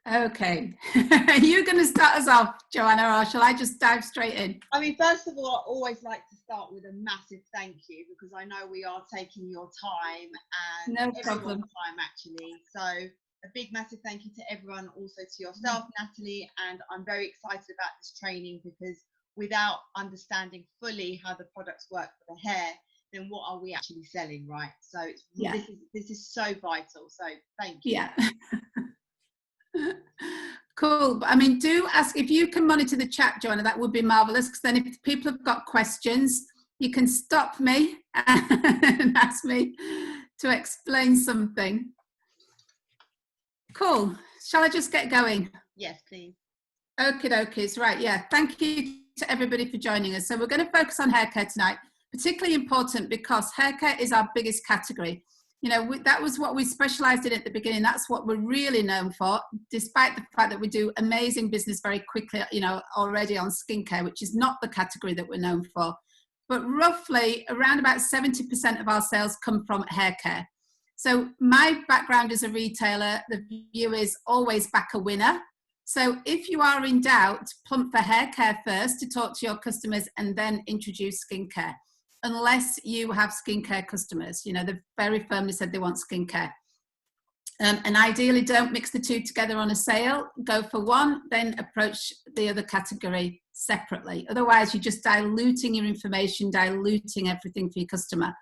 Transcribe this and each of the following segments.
Okay. Are you going to start us off, Joanna, or shall I just dive straight in? I mean, first of all, I always like to start with a massive thank you, because I know we are taking your time and no problem. time actually. So a big massive thank you to everyone, also to yourself, Natalie, and I'm very excited about this training, because without understanding fully how the products work for the hair, then what are we actually selling, right? So it's, this is so vital. So thank you. Yeah. Cool. I mean, do ask if you can monitor the chat, Joanna. That would be marvelous, because then if people have got questions, you can stop me and ask me to explain something. Cool. Shall I just get going? Yes, please. Okie dokies. Right. Yeah. Thank you to everybody for joining us. So we're going to focus on hair care tonight, particularly important because hair care is our biggest category. You know, that was what we specialized in at the beginning. That's what we're really known for, despite the fact that we do amazing business very quickly, you know, already on skincare, which is not the category that we're known for. But roughly around about 70% of our sales come from hair care. So my background as a retailer, the view is always back a winner. So if you are in doubt, pump for hair care first to talk to your customers and then introduce skincare. Unless you have skincare customers, you know, they've very firmly said they want skincare. And ideally don't mix the two together on a sale, go for one, then approach the other category separately. Otherwise you're just diluting your information, diluting everything for your customer.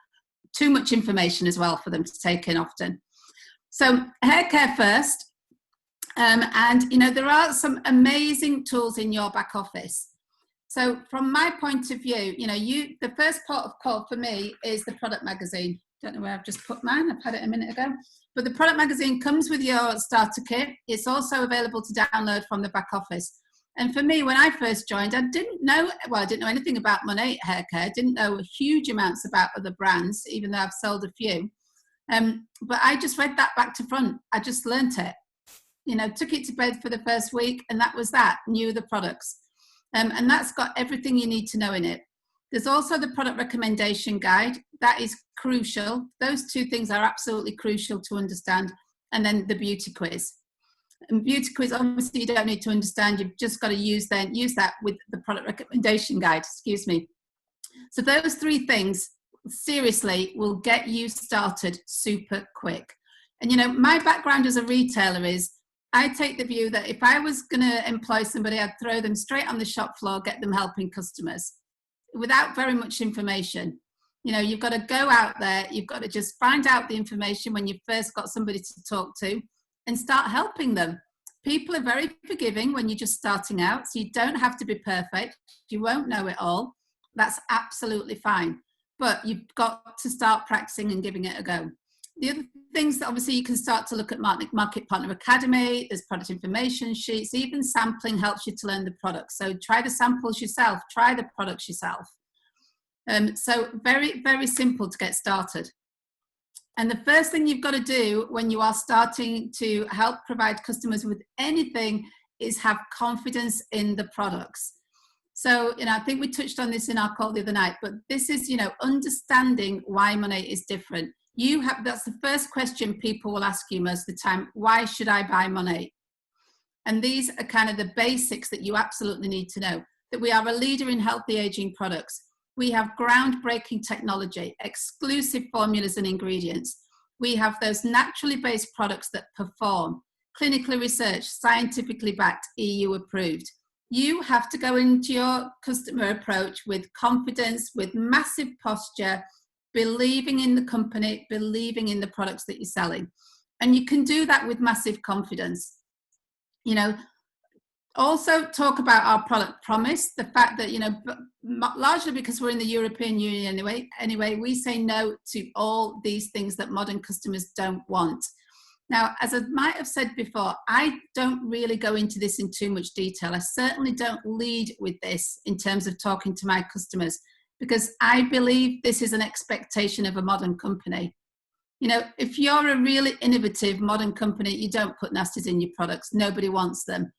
Too much information as well for them to take in often. So hair care first. And, you know, there are some amazing tools in your back office. So from my point of view, you know, the first port of call for me is the product magazine. Don't know where I've just put mine. I've had it a minute ago. But the product magazine comes with your starter kit. It's also available to download from the back office. And for me, when I first joined, I didn't know anything about Monat hair care. Didn't know huge amounts about other brands, even though I've sold a few. But I just read that back to front. I just learnt it. You know, took it to bed for the first week, and that was that. Knew the products. And that's got everything you need to know in it. There's also the product recommendation guide. That is crucial. Those two things are absolutely crucial to understand. And then the beauty quiz. And beauty quiz, obviously you don't need to understand. You've just got to use that with the product recommendation guide, excuse me. So those three things, seriously, will get you started super quick. And, you know, my background as a retailer is, I take the view that if I was going to employ somebody, I'd throw them straight on the shop floor, get them helping customers without very much information. You know, you've got to go out there, you've got to just find out the information when you've first got somebody to talk to and start helping them. People are very forgiving when you're just starting out, so you don't have to be perfect. You won't know it all. That's absolutely fine. But you've got to start practicing and giving it a go. The other things that obviously you can start to look at Market Partner Academy, there's product information sheets, even sampling helps you to learn the products. So try the samples yourself, try the products yourself. So very, very simple to get started. And the first thing you've got to do when you are starting to help provide customers with anything is have confidence in the products. So, you know, I think we touched on this in our call the other night, but this is, you know, understanding why Monat is different. That's the first question people will ask you most of the time. Why should I buy Monat? And these are kind of the basics that you absolutely need to know. That we are a leader in healthy aging products. We have groundbreaking technology, exclusive formulas and ingredients. We have those naturally based products that perform, clinically researched, scientifically backed, EU approved. You have to go into your customer approach with confidence, with massive posture, believing in the company, believing in the products that you're selling. And you can do that with massive confidence. You know, also talk about our product promise, the fact that, you know, largely because we're in the European Union anyway, we say no to all these things that modern customers don't want. Now, as I might have said before, I don't really go into this in too much detail. I certainly don't lead with this in terms of talking to my customers, because I believe this is an expectation of a modern company. You know, if you're a really innovative modern company, you don't put nasties in your products. Nobody wants them.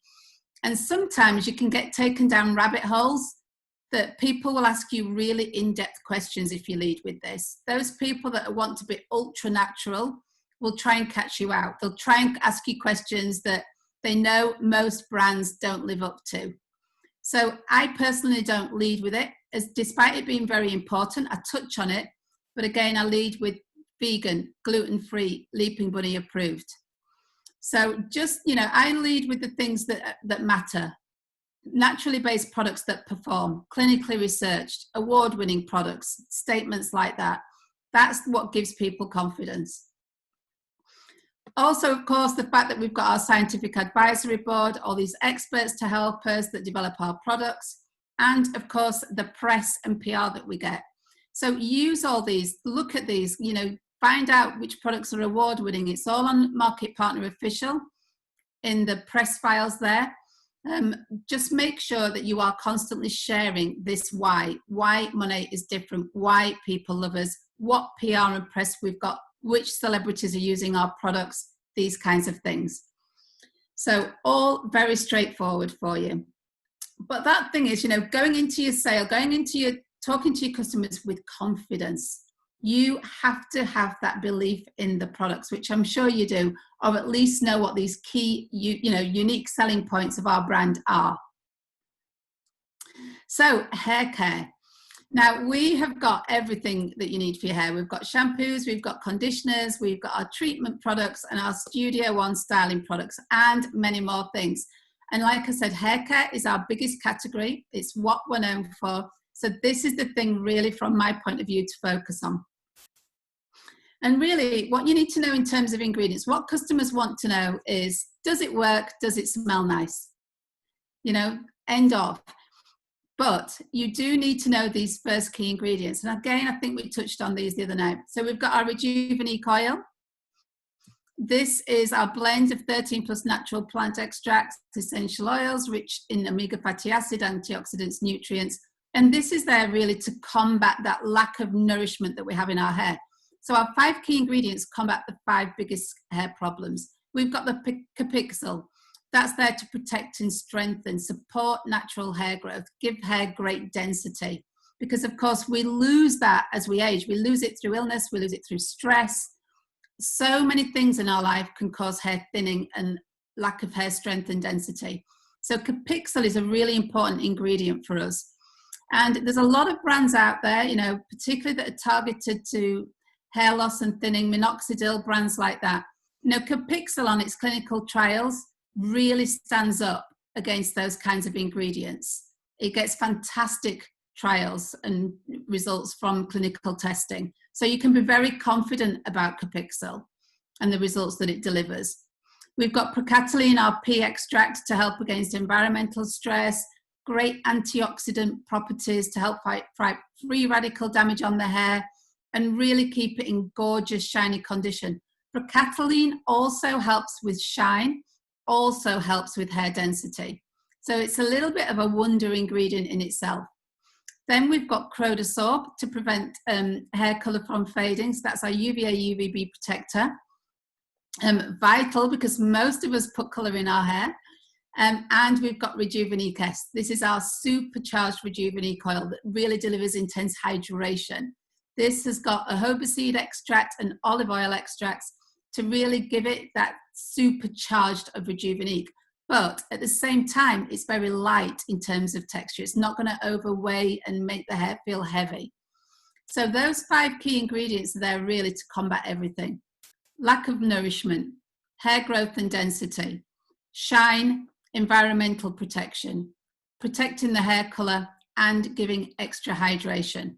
And sometimes you can get taken down rabbit holes that people will ask you really in-depth questions if you lead with this. Those people that want to be ultra natural will try and catch you out. They'll try and ask you questions that they know most brands don't live up to. So I personally don't lead with it, as despite it being very important, I touch on it, but again, I lead with vegan, gluten-free, Leaping Bunny approved. So just, I lead with the things that matter. Naturally based products that perform, clinically researched, award-winning products, statements like that. That's what gives people confidence. Also, of course, the fact that we've got our scientific advisory board, all these experts to help us that develop our products, and of course, the press and PR that we get. So use all these, look at these, find out which products are award-winning. It's all on Market Partner Official in the press files there. Just make sure that you are constantly sharing this why Monat is different, why people love us, what PR and press we've got, which celebrities are using our products, these kinds of things. So all very straightforward for you. But that thing is, going into your sale, talking to your customers with confidence. You have to have that belief in the products, which I'm sure you do, or at least know what these key, unique selling points of our brand are. So hair care. Now we have got everything that you need for your hair. We've got shampoos, we've got conditioners, we've got our treatment products and our Studio One styling products and many more things. And like I said, hair care is our biggest category. It's what we're known for. So this is the thing really from my point of view to focus on. And really what you need to know in terms of ingredients, what customers want to know is, does it work? Does it smell nice? End of. But you do need to know these first key ingredients. And again, I think we touched on these the other night. So we've got our REJUVABEADS oil. This is our blend of 13 plus natural plant extracts, essential oils, rich in omega fatty acid, antioxidants, nutrients. And this is there really to combat that lack of nourishment that we have in our hair. So our 5 key ingredients combat the 5 biggest hair problems. We've got the Capixyl. That's there to protect and strengthen, support natural hair growth, give hair great density. Because of course we lose that as we age. We lose it through illness, we lose it through stress. So many things in our life can cause hair thinning and lack of hair strength and density. So Capixyl is a really important ingredient for us. And there's a lot of brands out there, particularly that are targeted to hair loss and thinning, minoxidil, brands like that. Capixyl on its clinical trials really stands up against those kinds of ingredients. It gets fantastic trials and results from clinical testing. So you can be very confident about Capixyl and the results that it delivers. We've got Procalcitonin, our pea extract, to help against environmental stress, great antioxidant properties to help fight free radical damage on the hair and really keep it in gorgeous, shiny condition. Procalcitonin also helps with shine, also helps with hair density. So it's a little bit of a wonder ingredient in itself. Then we've got Crodosorb to prevent hair colour from fading. So that's our UVA, UVB protector. Vital, because most of us put colour in our hair. And we've got Rejuvenik S. This is our supercharged Rejuvenik oil that really delivers intense hydration. This has got a jojoba seed extract and olive oil extracts to really give it that supercharged of Rejuvenik. But at the same time, it's very light in terms of texture. It's not going to overweigh and make the hair feel heavy. So those 5 key ingredients are there really to combat everything. Lack of nourishment, hair growth and density, shine, environmental protection, protecting the hair colour and giving extra hydration.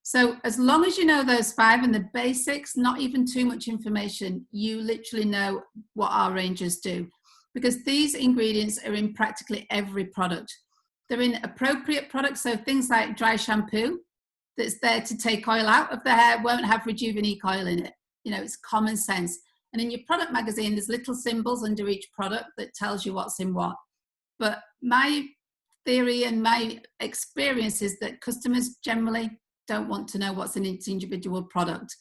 So as long as you know those 5 and the basics, not even too much information, you literally know what our ranges do. Because these ingredients are in practically every product. They're in appropriate products, so things like dry shampoo that's there to take oil out of the hair won't have Rejuvenik oil in it. It's common sense. And in your product magazine, there's little symbols under each product that tells you what's in what. But my theory and my experience is that customers generally don't want to know what's in each individual product.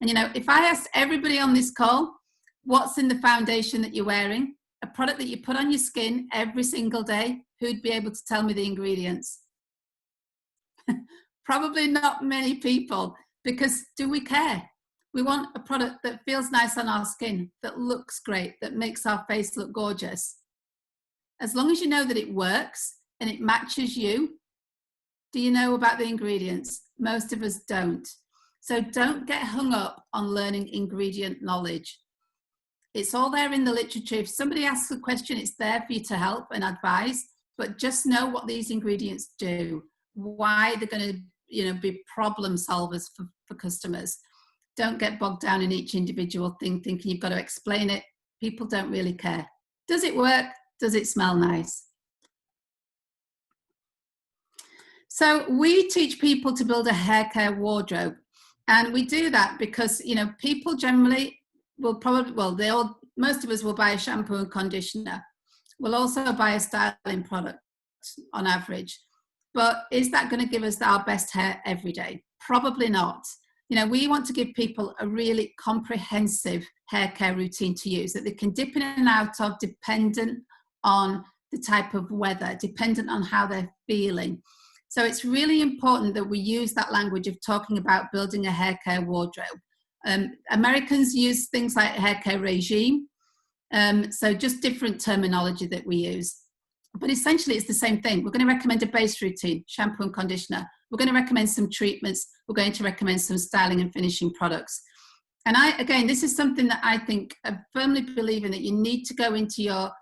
And if I asked everybody on this call, what's in the foundation that you're wearing, a product that you put on your skin every single day, who'd be able to tell me the ingredients? Probably not many people, because do we care? We want a product that feels nice on our skin, that looks great, that makes our face look gorgeous. As long as you know that it works and it matches you. Do you know about the ingredients? Most of us don't. So don't get hung up on learning ingredient knowledge. It's all there in the literature. If somebody asks a question, it's there for you to help and advise, but just know what these ingredients do, why they're going to, be problem solvers for customers. Don't get bogged down in each individual thing, thinking you've got to explain it. People don't really care. Does it work? Does it smell nice? So we teach people to build a hair care wardrobe. And we do that because, people generally will probably, most of us will buy a shampoo and conditioner. We'll also buy a styling product on average. But is that going to give us our best hair every day? Probably not. We want to give people a really comprehensive hair care routine to use that they can dip in and out of, dependent on the type of weather, dependent on how they're feeling. So it's really important that we use that language of talking about building a hair care wardrobe. Americans use things like hair care regime. So just different terminology that we use. But essentially it's the same thing. We're going to recommend a base routine, shampoo and conditioner. We're going to recommend some treatments. We're going to recommend some styling and finishing products. And again, this is something that I firmly believe in, that you need to go into your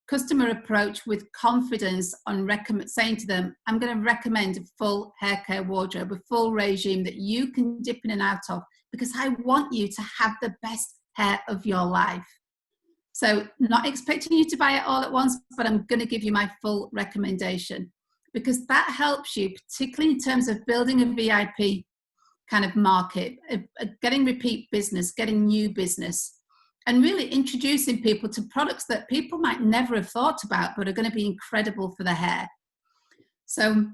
customer approach with confidence on saying to them, I'm going to recommend a full hair care wardrobe, a full regime that you can dip in and out of, because I want you to have the best hair of your life. So not expecting you to buy it all at once, but I'm going to give you my full recommendation, because that helps you, particularly in terms of building a VIP kind of market, getting repeat business, getting new business, and really introducing people to products that people might never have thought about, but are going to be incredible for the hair. So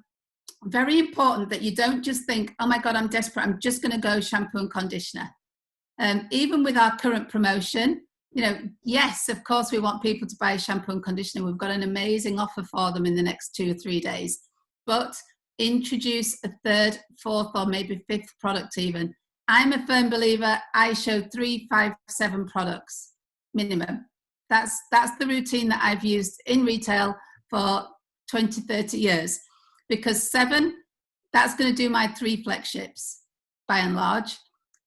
very important that you don't just think, oh my God, I'm desperate, I'm just going to go shampoo and conditioner. Even with our current promotion, yes, of course, we want people to buy shampoo and conditioner. We've got an amazing offer for them in the next 2 or 3 days, but introduce a third, fourth, or maybe fifth product even. I'm a firm believer. I show 3, 5, 7 products minimum. That's the routine that I've used in retail for 20, 30 years, because 7, that's going to do my 3 flagships by and large.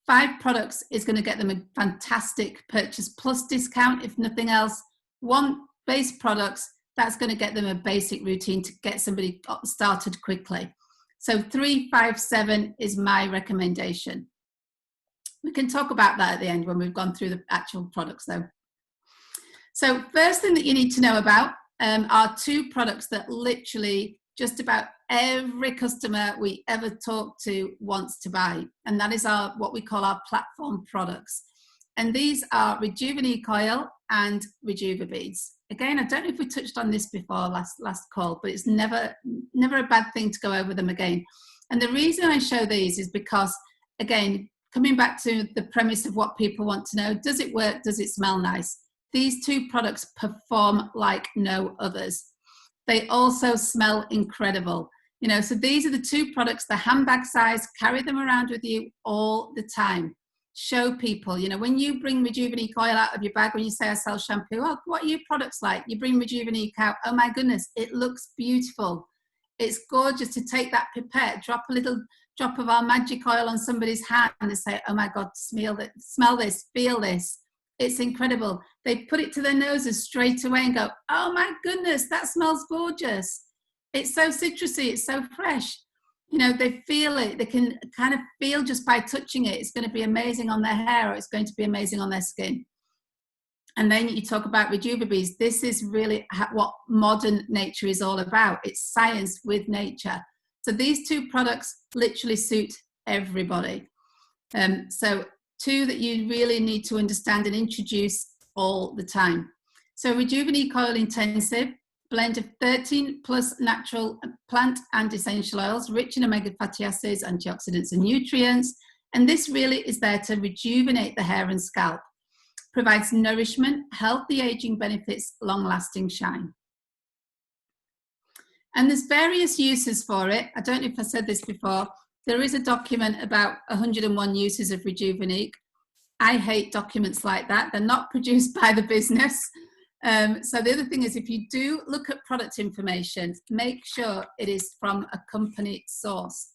5 products is going to get them a fantastic purchase plus discount, if nothing else. 1 base products, that's going to get them a basic routine to get somebody started quickly. So 3, 5, 7 is my recommendation. We can talk about that at the end when we've gone through the actual products though. So first thing that you need to know about are 2 products that literally just about every customer we ever talk to wants to buy. And that is what we call our platform products. And these are Rejuveneek Oil and REJUVABEADS. Again, I don't know if we touched on this before last call, but it's never a bad thing to go over them again. And the reason I show these is because, again, coming back to the premise of what people want to know, does it work? Does it smell nice? These 2 products perform like no others. They also smell incredible. So these are the 2 products, the handbag size, carry them around with you all the time. Show people, when you bring Rejuveneek Oil out of your bag, when you say I sell shampoo, oh, what are your products like? You bring Rejuveneek out, oh my goodness, it looks beautiful. It's gorgeous to take that pipette, drop a little drop of our magic oil on somebody's hand and say, oh my God, smell this, feel this. It's incredible. They put it to their noses straight away and go, oh my goodness, that smells gorgeous. It's so citrusy, it's so fresh. They feel it. They can kind of feel just by touching it, it's going to be amazing on their hair, or it's going to be amazing on their skin. And then you talk about REJUVABEADS. This is really what modern nature is all about. It's science with nature. So these 2 products literally suit everybody. So 2 that you really need to understand and introduce all the time. So Rejuveneek Oil Intensive, blend of 13 plus natural plant and essential oils, rich in omega fatty acids, antioxidants and nutrients. And this really is there to rejuvenate the hair and scalp. Provides nourishment, healthy aging benefits, long-lasting shine. And there's various uses for it. I don't know if I said this before. There is a document about 101 uses of Rejuveneek. I hate documents like that. They're not produced by the business. So the other thing is, if you do look at product information, make sure it is from a company source,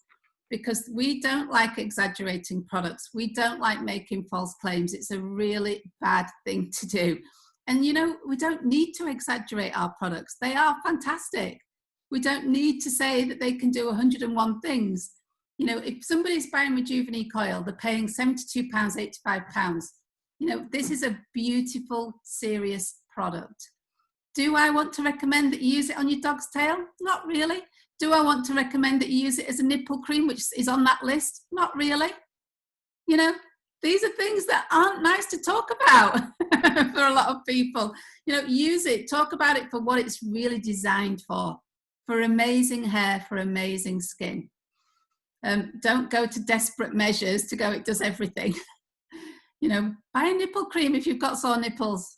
because we don't like exaggerating products. We don't like making false claims. It's a really bad thing to do. And, you know, we don't need to exaggerate our products. They are fantastic. We don't need to say that they can do 101 things. You know, if somebody's buying Rejuvenate oil, they're paying £72, £85. You know, this is a beautiful, serious product. Do I want to recommend that you use it on your dog's tail? Not really. Do I want to recommend that you use it as a nipple cream, which is on that list? Not really. You know, these are things that aren't nice to talk about for a lot of people. You know, use it, talk about it for what it's really designed for amazing hair, for amazing skin. Don't go to desperate measures to go, it does everything. You know, buy a nipple cream if you've got sore nipples.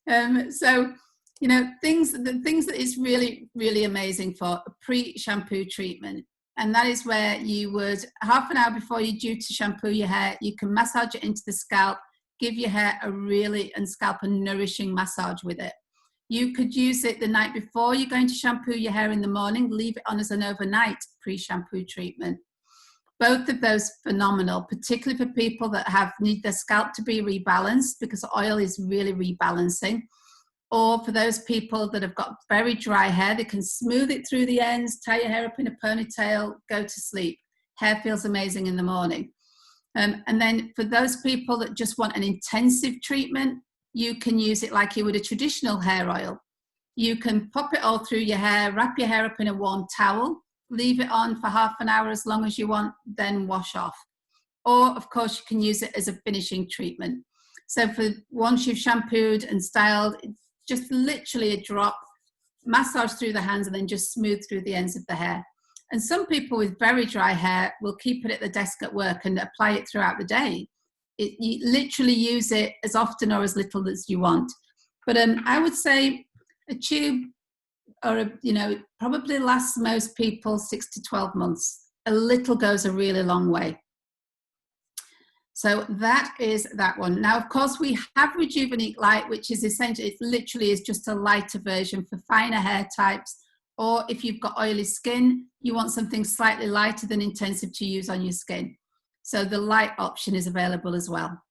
So, you know, the things that is really, really amazing for a pre-shampoo treatment. And that is where you would, half an hour before you're due to shampoo your hair, you can massage it into the scalp, give your hair a nourishing massage with it. You could use it the night before you're going to shampoo your hair in the morning, leave it on as an overnight pre-shampoo treatment. Both of those phenomenal, particularly for people that need their scalp to be rebalanced, because oil is really rebalancing. Or for those people that have got very dry hair, they can smooth it through the ends, tie your hair up in a ponytail, go to sleep. Hair feels amazing in the morning. And then for those people that just want an intensive treatment, you can use it like you would a traditional hair oil. You can pop it all through your hair, wrap your hair up in a warm towel, leave it on for half an hour as long as you want, then wash off. Or, of course, you can use it as a finishing treatment. So for once you've shampooed and styled, it's just literally a drop, massage through the hands, and then just smooth through the ends of the hair. And some people with very dry hair will keep it at the desk at work and apply it throughout the day. You literally use it as often or as little as you want. But I would say a tube probably lasts most people 6 to 12 months. A little goes a really long way. So that is that one. Now, of course, we have Rejuvenate Light, which is essentially, it literally is just a lighter version for finer hair types. Or if you've got oily skin, you want something slightly lighter than intensive to use on your skin. So the light option is available as well.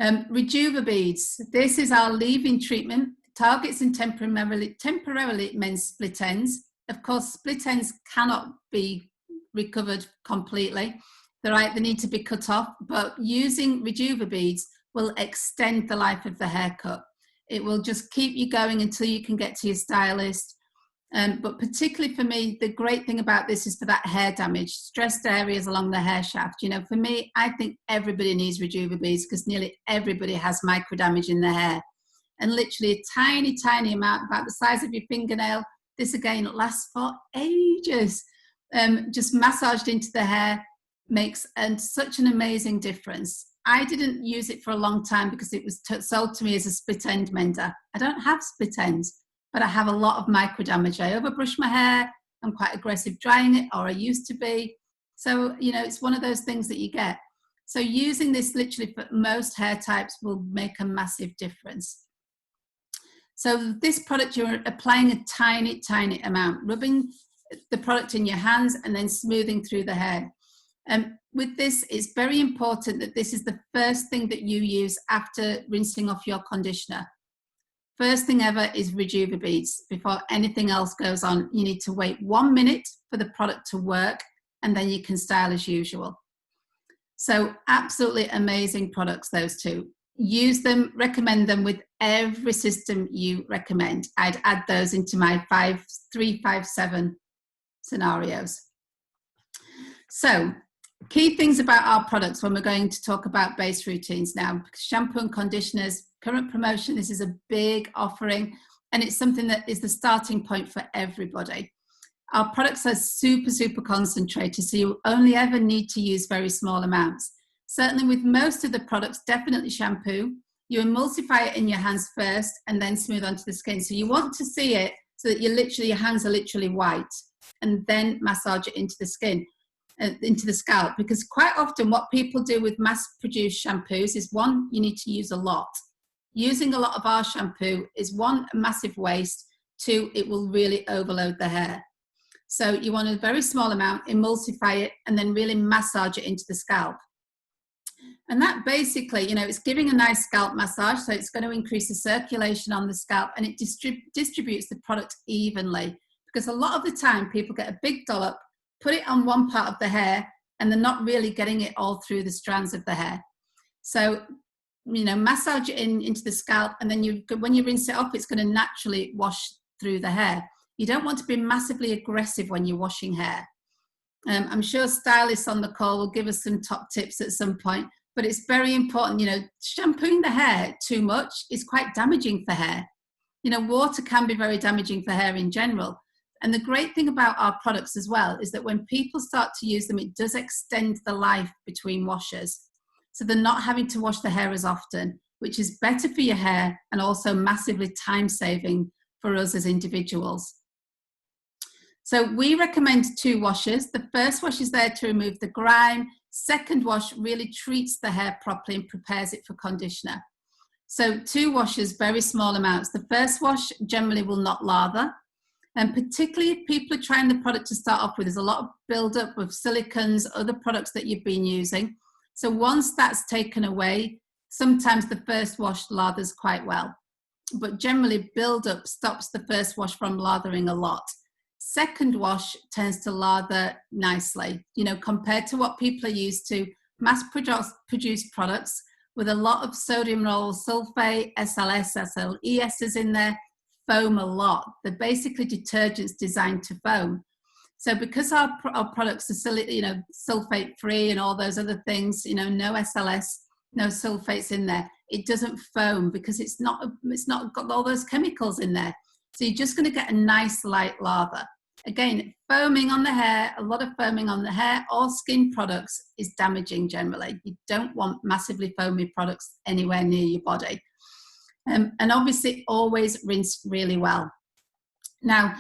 REJUVABEADS. This is our leave-in treatment. Targets and temporarily men's split ends. Of course, split ends cannot be recovered completely. They need to be cut off, but using REJUVABEADS will extend the life of the haircut. It will just keep you going until you can get to your stylist. But particularly for me, the great thing about this is for that hair damage, stressed areas along the hair shaft. You know, for me, I think everybody needs REJUVABEADS because nearly everybody has micro damage in their hair. And literally a tiny, tiny amount, about the size of your fingernail. This again lasts for ages. Just massaged into the hair makes such an amazing difference. I didn't use it for a long time because it was sold to me as a split end mender. I don't have split ends, but I have a lot of micro damage. I overbrush my hair. I'm quite aggressive drying it, or I used to be. So, you know, it's one of those things that you get. So using this literally for most hair types will make a massive difference. So this product, you're applying a tiny, tiny amount, rubbing the product in your hands and then smoothing through the hair. With this, it's very important that this is the first thing that you use after rinsing off your conditioner. First thing ever is REJUVABEADS. Before anything else goes on, you need to wait 1 minute for the product to work, and then you can style as usual. So absolutely amazing products, those two. Use them, recommend them with every system you recommend. I'd add those into my 3-5-7 scenarios. So key things about our products when we're going to talk about base routines now. Shampoo and conditioners, current promotion, this is a big offering, and it's something that is the starting point for everybody. Our products are super, super concentrated, so you only ever need to use very small amounts. Certainly with most of the products, definitely shampoo. You emulsify it in your hands first and then smooth onto the skin. So you want to see it so that your hands are literally white, and then massage it into the skin. into the scalp, because quite often what people do with mass-produced shampoos is, one, you need to use a lot. Using a lot of our shampoo is, one, a massive waste, two, it will really overload the hair. So you want a very small amount, emulsify it, and then really massage it into the scalp. And that basically, you know, it's giving a nice scalp massage, so it's going to increase the circulation on the scalp, and it distributes the product evenly. Because a lot of the time people get a big dollop, put it on one part of the hair, and they're not really getting it all through the strands of the hair. So, you know, massage it into the scalp, and then when you rinse it off, it's going to naturally wash through the hair. You don't want to be massively aggressive when you're washing hair. I'm sure stylists on the call will give us some top tips at some point, but it's very important, you know, shampooing the hair too much is quite damaging for hair. You know, water can be very damaging for hair in general. And the great thing about our products as well is that when people start to use them, it does extend the life between washes. So they're not having to wash the hair as often, which is better for your hair and also massively time saving for us as individuals. So we recommend 2 washes. The first wash is there to remove the grime. Second wash really treats the hair properly and prepares it for conditioner. So 2 washes, very small amounts. The first wash generally will not lather. And particularly if people are trying the product to start off with, there's a lot of buildup of silicons, other products that you've been using. So once that's taken away, sometimes the first wash lathers quite well. But generally buildup stops the first wash from lathering a lot. Second wash tends to lather nicely, you know, compared to what people are used to, mass-produced products with a lot of sodium lauryl sulfate, SLS, SLES in there, foam a lot. They're basically detergents designed to foam. So because our products are, you know, sulfate-free and all those other things, you know, no SLS, no sulfates in there, it doesn't foam because it's not got all those chemicals in there. So you're just going to get a nice light lather. Again, foaming on the hair, a lot of foaming on the hair or skin products is damaging generally. You don't want massively foamy products anywhere near your body. And obviously always rinse really well. Now,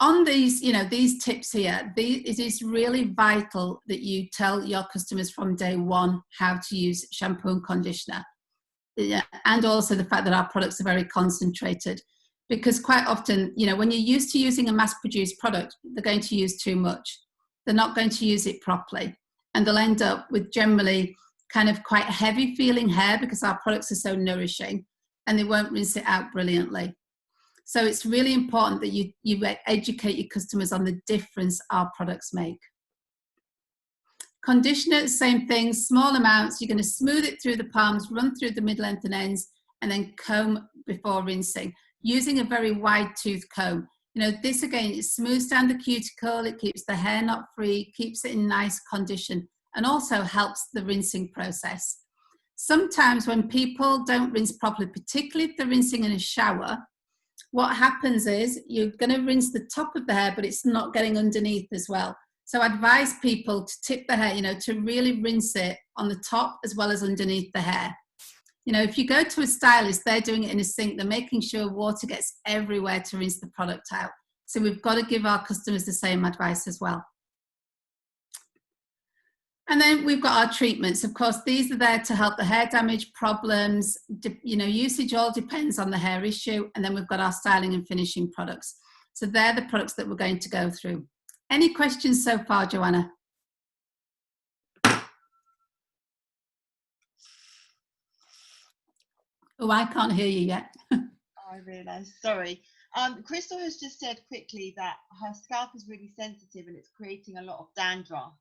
on these, you know, these tips here, it is really vital that you tell your customers from day one how to use shampoo and conditioner. And also the fact that our products are very concentrated. Because quite often, you know, when you're used to using a mass-produced product, they're going to use too much. They're not going to use it properly. And they'll end up with generally kind of quite heavy feeling hair because our products are so nourishing, and they won't rinse it out brilliantly. So it's really important that you educate your customers on the difference our products make. Conditioner, same thing, small amounts. You're going to smooth it through the palms, run through the mid-length and ends, and then comb before rinsing, using a very wide tooth comb. You know, this again, it smooths down the cuticle, it keeps the hair knot free, keeps it in nice condition, and also helps the rinsing process. Sometimes when people don't rinse properly, particularly if they're rinsing in a shower, what happens is you're going to rinse the top of the hair, but it's not getting underneath as well. So I advise people to tip the hair, you know, to really rinse it on the top as well as underneath the hair. You know, if you go to a stylist, they're doing it in a sink, they're making sure water gets everywhere to rinse the product out. So we've got to give our customers the same advice as well. And then we've got our treatments. Of course, these are there to help the hair damage problems. You know, usage all depends on the hair issue. And then we've got our styling and finishing products. So they're the products that we're going to go through. Any questions so far, Joanna? Oh, I can't hear you yet. I realised, sorry. Crystal has just said quickly that her scalp is really sensitive and it's creating a lot of dandruff,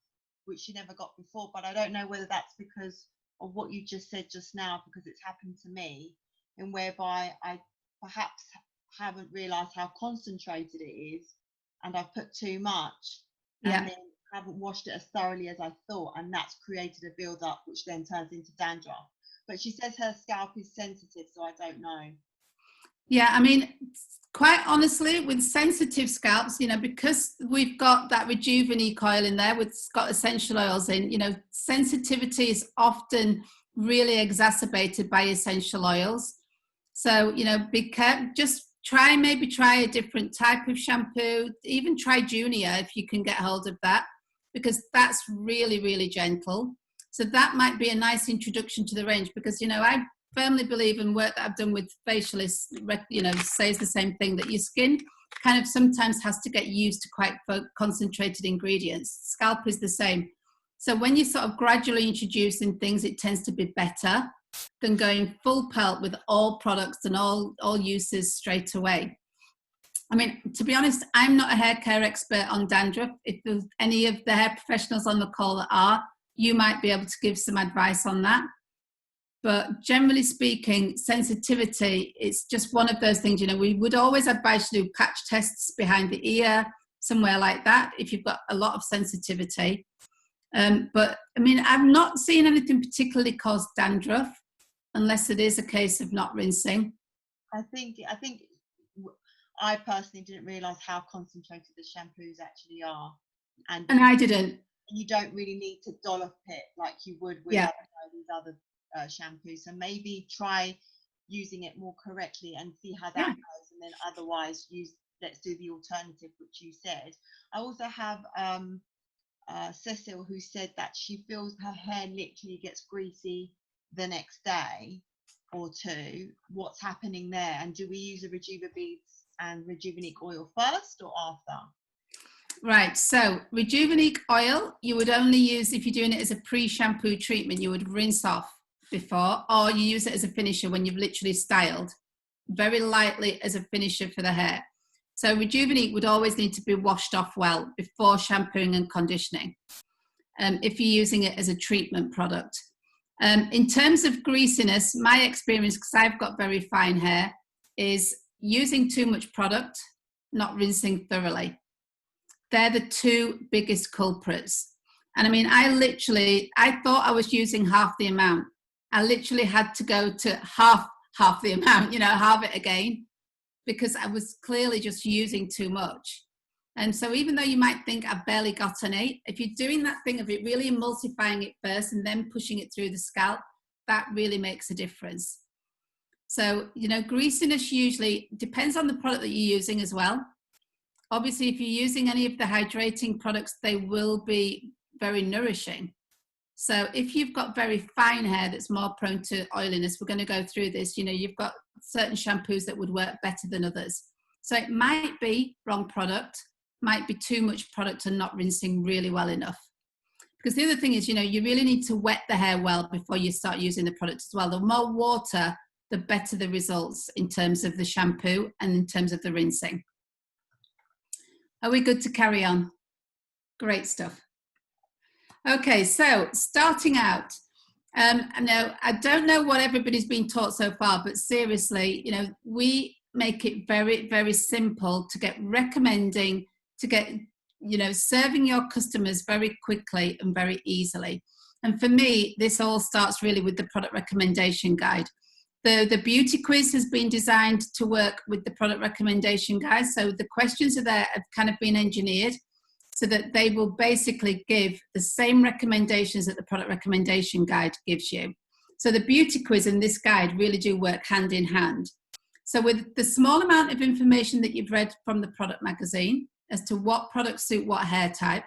which she never got before, but I don't know whether that's because of what you just said just now, because it's happened to me, and whereby I perhaps haven't realised how concentrated it is, and I've put too much, and then haven't washed it as thoroughly as I thought, and that's created a build-up, which then turns into dandruff. But she says her scalp is sensitive, so I don't know. Yeah, I mean, quite honestly, with sensitive scalps, you know, because we've got that Rejuvenate coil in there, it's got essential oils in, you know, sensitivity is often really exacerbated by essential oils. So, you know, be careful, just maybe try a different type of shampoo, even try Junior if you can get hold of that. because that's really, really gentle. So that might be a nice introduction to the range, because, you know, I firmly believe, in work that I've done with facialists, you know, says the same thing, that your skin kind of sometimes has to get used to quite concentrated ingredients. Scalp is the same. So when you sort of gradually introducing things, it tends to be better than going full pelt with all products and all uses straight away. I mean, to be honest, I'm not a hair care expert on dandruff. If there's any of the hair professionals on the call that are, you might be able to give some advice on that. But generally speaking, sensitivity, it's just one of those things, you know, we would always advise you to do patch tests behind the ear, somewhere like that, if you've got a lot of sensitivity. But I mean, I've not seen anything particularly cause dandruff, unless it is a case of not rinsing. I think I personally didn't realise how concentrated the shampoos actually are. And I didn't. You don't really need to dollop it like you would with these other shampoos. So maybe try using it more correctly and see how that goes. And then otherwise let's do the alternative, which you said. I also have Cecil, who said that she feels her hair literally gets greasy the next day or two. What's happening there? And do we use the REJUVABEADS and Rejuvenique oil first or after? Right, so Rejuvenique oil, you would only use if you're doing it as a pre-shampoo treatment. You would rinse off before, or you use it as a finisher when you've literally styled, very lightly as a finisher for the hair. So Rejuvenique would always need to be washed off well before shampooing and conditioning, if you're using it as a treatment product. In terms of greasiness, my experience, because I've got very fine hair, is using too much product, not rinsing thoroughly. They're the two biggest culprits. And I mean, I thought I was using half the amount. I literally had to go to half the amount, you know, halve it again, because I was clearly just using too much. And so even though you might think I've barely got any, if you're doing that thing of it really emulsifying it first and then pushing it through the scalp, that really makes a difference. So, you know, greasiness usually depends on the product that you're using as well. Obviously, if you're using any of the hydrating products, they will be very nourishing. So if you've got very fine hair that's more prone to oiliness, we're going to go through this, you know, you've got certain shampoos that would work better than others. So it might be wrong product, might be too much product and not rinsing really well enough. Because the other thing is, you know, you really need to wet the hair well before you start using the product as well. The more water, the better the results in terms of the shampoo and in terms of the rinsing. Are we good to carry on? Great stuff. Okay, so starting out, now I don't know what everybody's been taught so far, but seriously, you know, we make it very, very simple to get recommending, to get, you know, serving your customers very quickly and very easily. And for me, this all starts really with the product recommendation guide. The beauty quiz has been designed to work with the product recommendation guide. So the questions are there, have kind of been engineered so that they will basically give the same recommendations that the product recommendation guide gives you. So the beauty quiz and this guide really do work hand in hand. So with the small amount of information that you've read from the product magazine as to what products suit what hair type,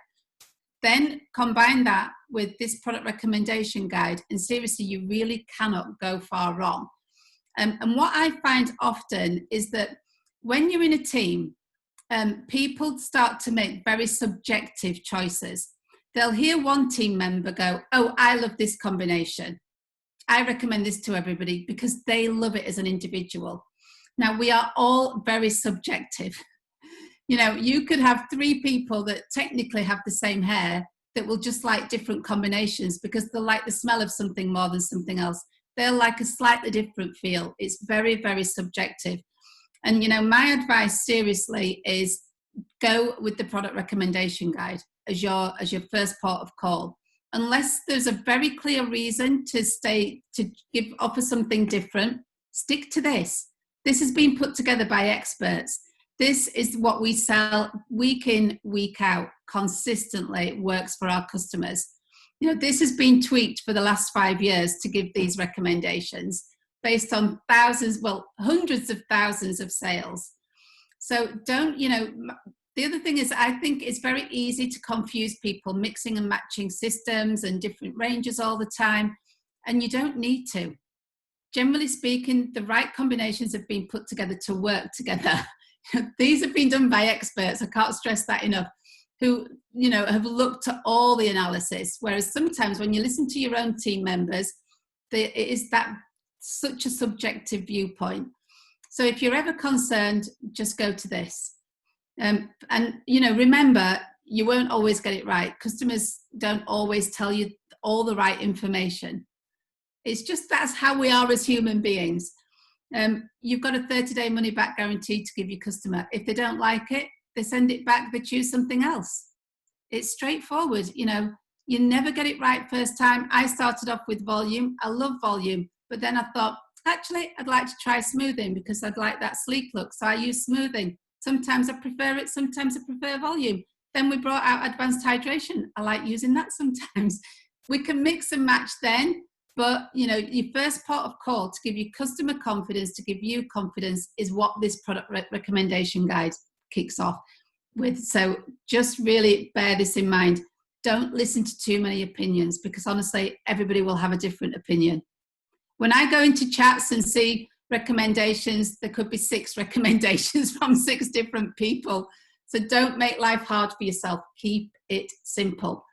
then combine that with this product recommendation guide, and seriously, you really cannot go far wrong. And what I find often is that when you're in a team, people start to make very subjective choices. They'll hear one team member go, oh, I love this combination. I recommend this to everybody because they love it as an individual. Now, we are all very subjective. You know, you could have 3 people that technically have the same hair that will just like different combinations because they'll like the smell of something more than something else. They'll like a slightly different feel. It's very, very subjective. And, you know, my advice seriously is go with the product recommendation guide as your first port of call. Unless there's a very clear reason to offer something different, stick to this. This has been put together by experts. This is what we sell week in, week out, consistently. It works for our customers. You know, this has been tweaked for the last 5 years to give these recommendations based on hundreds of thousands of sales. So don't, you know, The other thing is, I think it's very easy to confuse people mixing and matching systems and different ranges all the time, and you don't need to. Generally speaking, the right combinations have been put together to work together. These have been done by experts, I can't stress that enough, who, you know, have looked at all the analysis, whereas sometimes when you listen to your own team members, it is that such a subjective viewpoint. So if you're ever concerned, just go to this. And, you know, remember, you won't always get it right. Customers don't always tell you all the right information. It's just, that's how we are as human beings. You've got a 30-day money back guarantee to give your customer. If they don't like it, they send it back, they choose something else. It's straightforward. You know, you never get it right first time. I started off with volume. I love volume, but then I thought, actually, I'd like to try smoothing because I'd like that sleek look. So I use smoothing. Sometimes I prefer it, sometimes I prefer volume. Then we brought out advanced hydration. I like using that sometimes. We can mix and match then, but you know, your first port of call to give your customer confidence, to give you confidence, is what this product recommendation guide kicks off with. So just really bear this in mind. Don't listen to too many opinions, because honestly, everybody will have a different opinion. When I go into chats and see recommendations, there could be 6 recommendations from 6 different people. So don't make life hard for yourself. Keep it simple.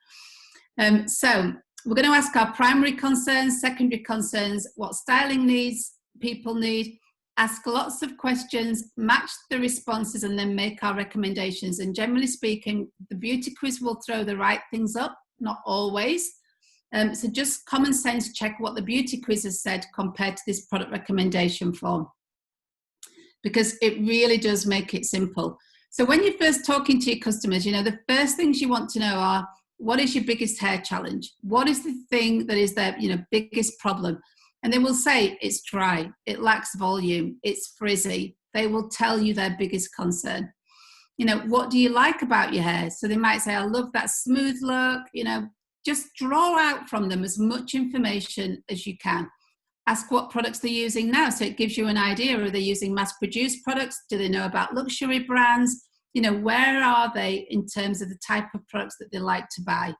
So we're going to ask our primary concerns, secondary concerns, what styling needs people need, ask lots of questions, match the responses, and then make our recommendations. And generally speaking, the beauty quiz will throw the right things up, not always. So just common sense check what the beauty quiz has said compared to this product recommendation form, because it really does make it simple. So when you're first talking to your customers, you know, the first things you want to know are, what is your biggest hair challenge? What is the thing that is their, you know, biggest problem? And they will say it's dry, it lacks volume, it's frizzy. They will tell you their biggest concern. You know, what do you like about your hair? So they might say, I love that smooth look. You know, just draw out from them as much information as you can. Ask what products they're using now, so it gives you an idea. Are they using mass-produced products? Do they know about luxury brands? You know, where are they in terms of the type of products that they like to buy?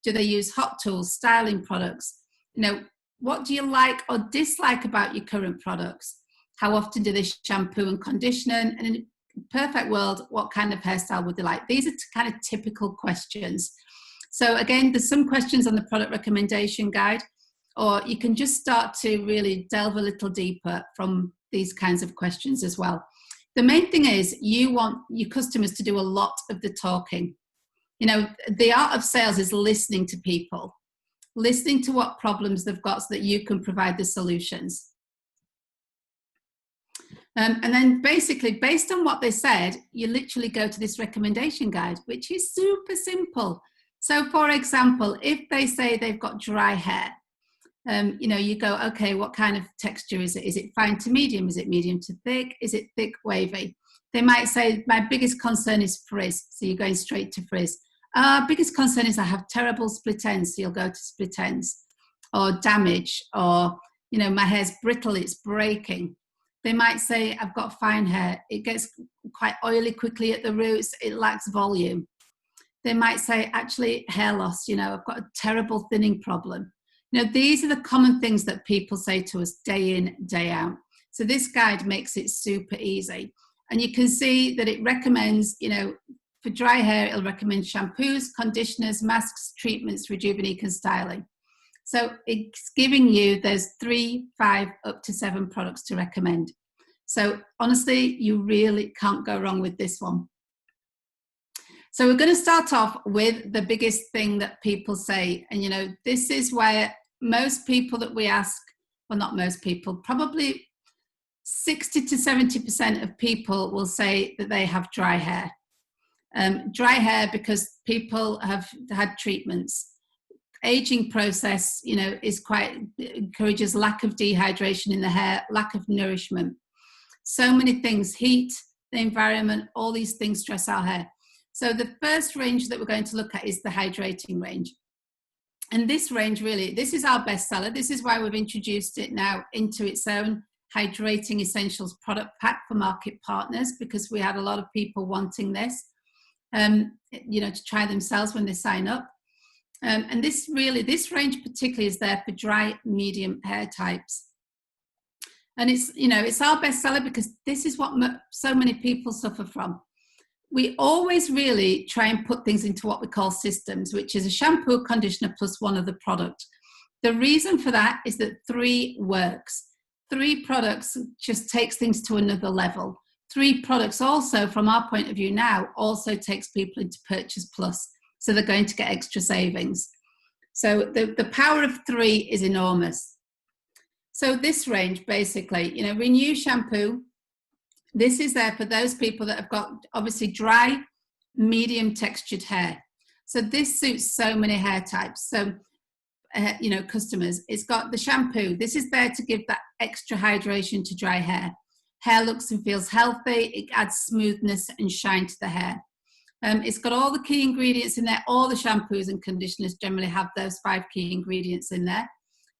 Do they use hot tools, styling products? You know, what do you like or dislike about your current products? How often do they shampoo and condition? And in a perfect world, what kind of hairstyle would they like? These are kind of typical questions. So again, there's some questions on the product recommendation guide, or you can just start to really delve a little deeper from these kinds of questions as well. The main thing is you want your customers to do a lot of the talking. You know, the art of sales is listening to people, listening to what problems they've got so that you can provide the solutions. And then basically, based on what they said, you literally go to this recommendation guide, which is super simple. So for example, if they say they've got dry hair, you know, you go, okay, what kind of texture is it? Is it fine to medium? Is it medium to thick? Is it thick, wavy? They might say, my biggest concern is frizz. So you're going straight to frizz. Biggest concern is I have terrible split ends. So you'll go to split ends. Or damage, or, you know, my hair's brittle, it's breaking. They might say, I've got fine hair. It gets quite oily quickly at the roots. It lacks volume. They might say, actually, hair loss. You know, I've got a terrible thinning problem. You know, these are the common things that people say to us day in, day out. So this guide makes it super easy. And you can see that it recommends, you know, for dry hair, it'll recommend shampoos, conditioners, masks, treatments, Rejuvenate and styling. So it's giving you, there's 3, 5, up to 7 products to recommend. So honestly, you really can't go wrong with this one. So we're going to start off with the biggest thing that people say. And, you know, this is where most people that we ask, well, not most people, probably 60 to 70% of people will say that they have dry hair. Dry hair because people have had treatments. Aging process, you know, is quite, encourages lack of dehydration in the hair, lack of nourishment. So many things, heat, the environment, all these things stress our hair. So the first range that we're going to look at is the hydrating range. And this range really, this is our bestseller. This is why we've introduced it now into its own Hydrating Essentials product pack for market partners, because we had a lot of people wanting this. you know, to try themselves when they sign up. And this range particularly is there for dry, medium hair types. And it's, you know, it's our bestseller because this is what so many people suffer from. We always really try and put things into what we call systems, which is a shampoo, conditioner, plus one other product. The reason for that is that 3 works. 3 products just takes things to another level. 3 products also, from our point of view now, also takes people into Purchase Plus. So they're going to get extra savings. So the power of 3 is enormous. So this range, basically, you know, Renew shampoo, this is there for those people that have got obviously dry, medium textured hair. So this suits so many hair types. So, you know, customers, it's got the shampoo. This is there to give that extra hydration to dry hair. Hair looks and feels healthy. It adds smoothness and shine to the hair. It's got all the key ingredients in there. All the shampoos and conditioners generally have those 5 key ingredients in there.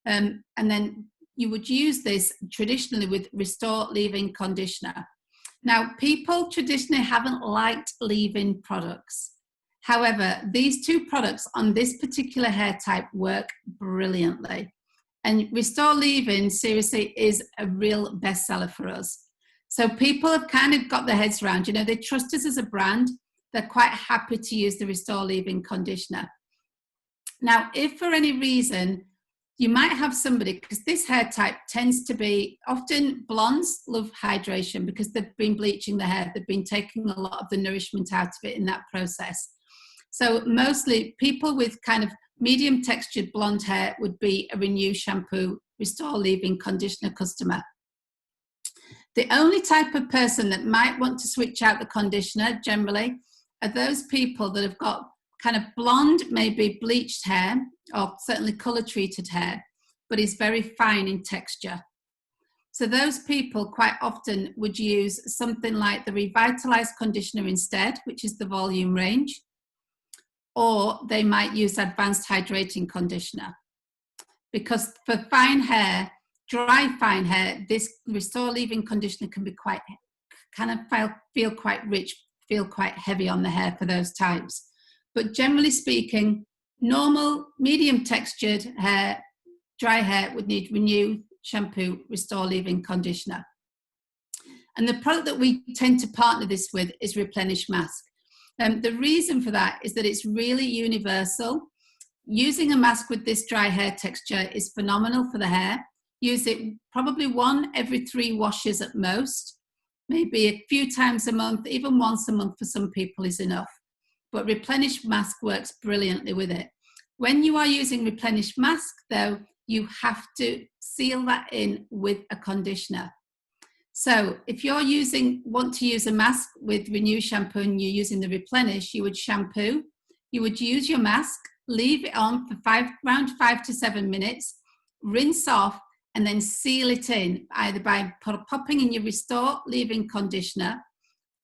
And then you would use this traditionally with Restore Leave-In Conditioner. Now, people traditionally haven't liked leave-in products. However, these 2 products on this particular hair type work brilliantly. And Restore Leave-In, seriously, is a real bestseller for us. So people have kind of got their heads around, you know, they trust us as a brand. They're quite happy to use the Restore Leave-In Conditioner. Now, if for any reason you might have somebody, because this hair type tends to be, often blondes love hydration because they've been bleaching the hair, they've been taking a lot of the nourishment out of it in that process. So mostly people with kind of medium textured blonde hair would be a Renew shampoo, Restore Leave-In Conditioner customer. The only type of person that might want to switch out the conditioner generally are those people that have got kind of blonde, maybe bleached hair, or certainly colour treated hair, but is very fine in texture. So those people quite often would use something like the Revitalised Conditioner instead, which is the volume range, or they might use Advanced Hydrating Conditioner. Because for fine hair, dry fine hair, this Restore Leave-In Conditioner can be quite, kind of feel quite rich, feel quite heavy on the hair for those types. But generally speaking, normal, medium textured hair, dry hair would need Renew shampoo, Restore Leave-In Conditioner. And the product that we tend to partner this with is Replenish Mask. The reason for that is that it's really universal. Using a mask with this dry hair texture is phenomenal for the hair. Use it probably 1 every 3 washes at most. Maybe a few times a month, even once a month for some people is enough. But Replenish Mask works brilliantly with it. When you are using Replenish Mask, though, you have to seal that in with a conditioner. So if you're want to use a mask with Renew shampoo and you're using the Replenish, you would shampoo, you would use your mask, leave it on for around 5 to 7 minutes, rinse off, and then seal it in either by popping in your Restore Leave-In Conditioner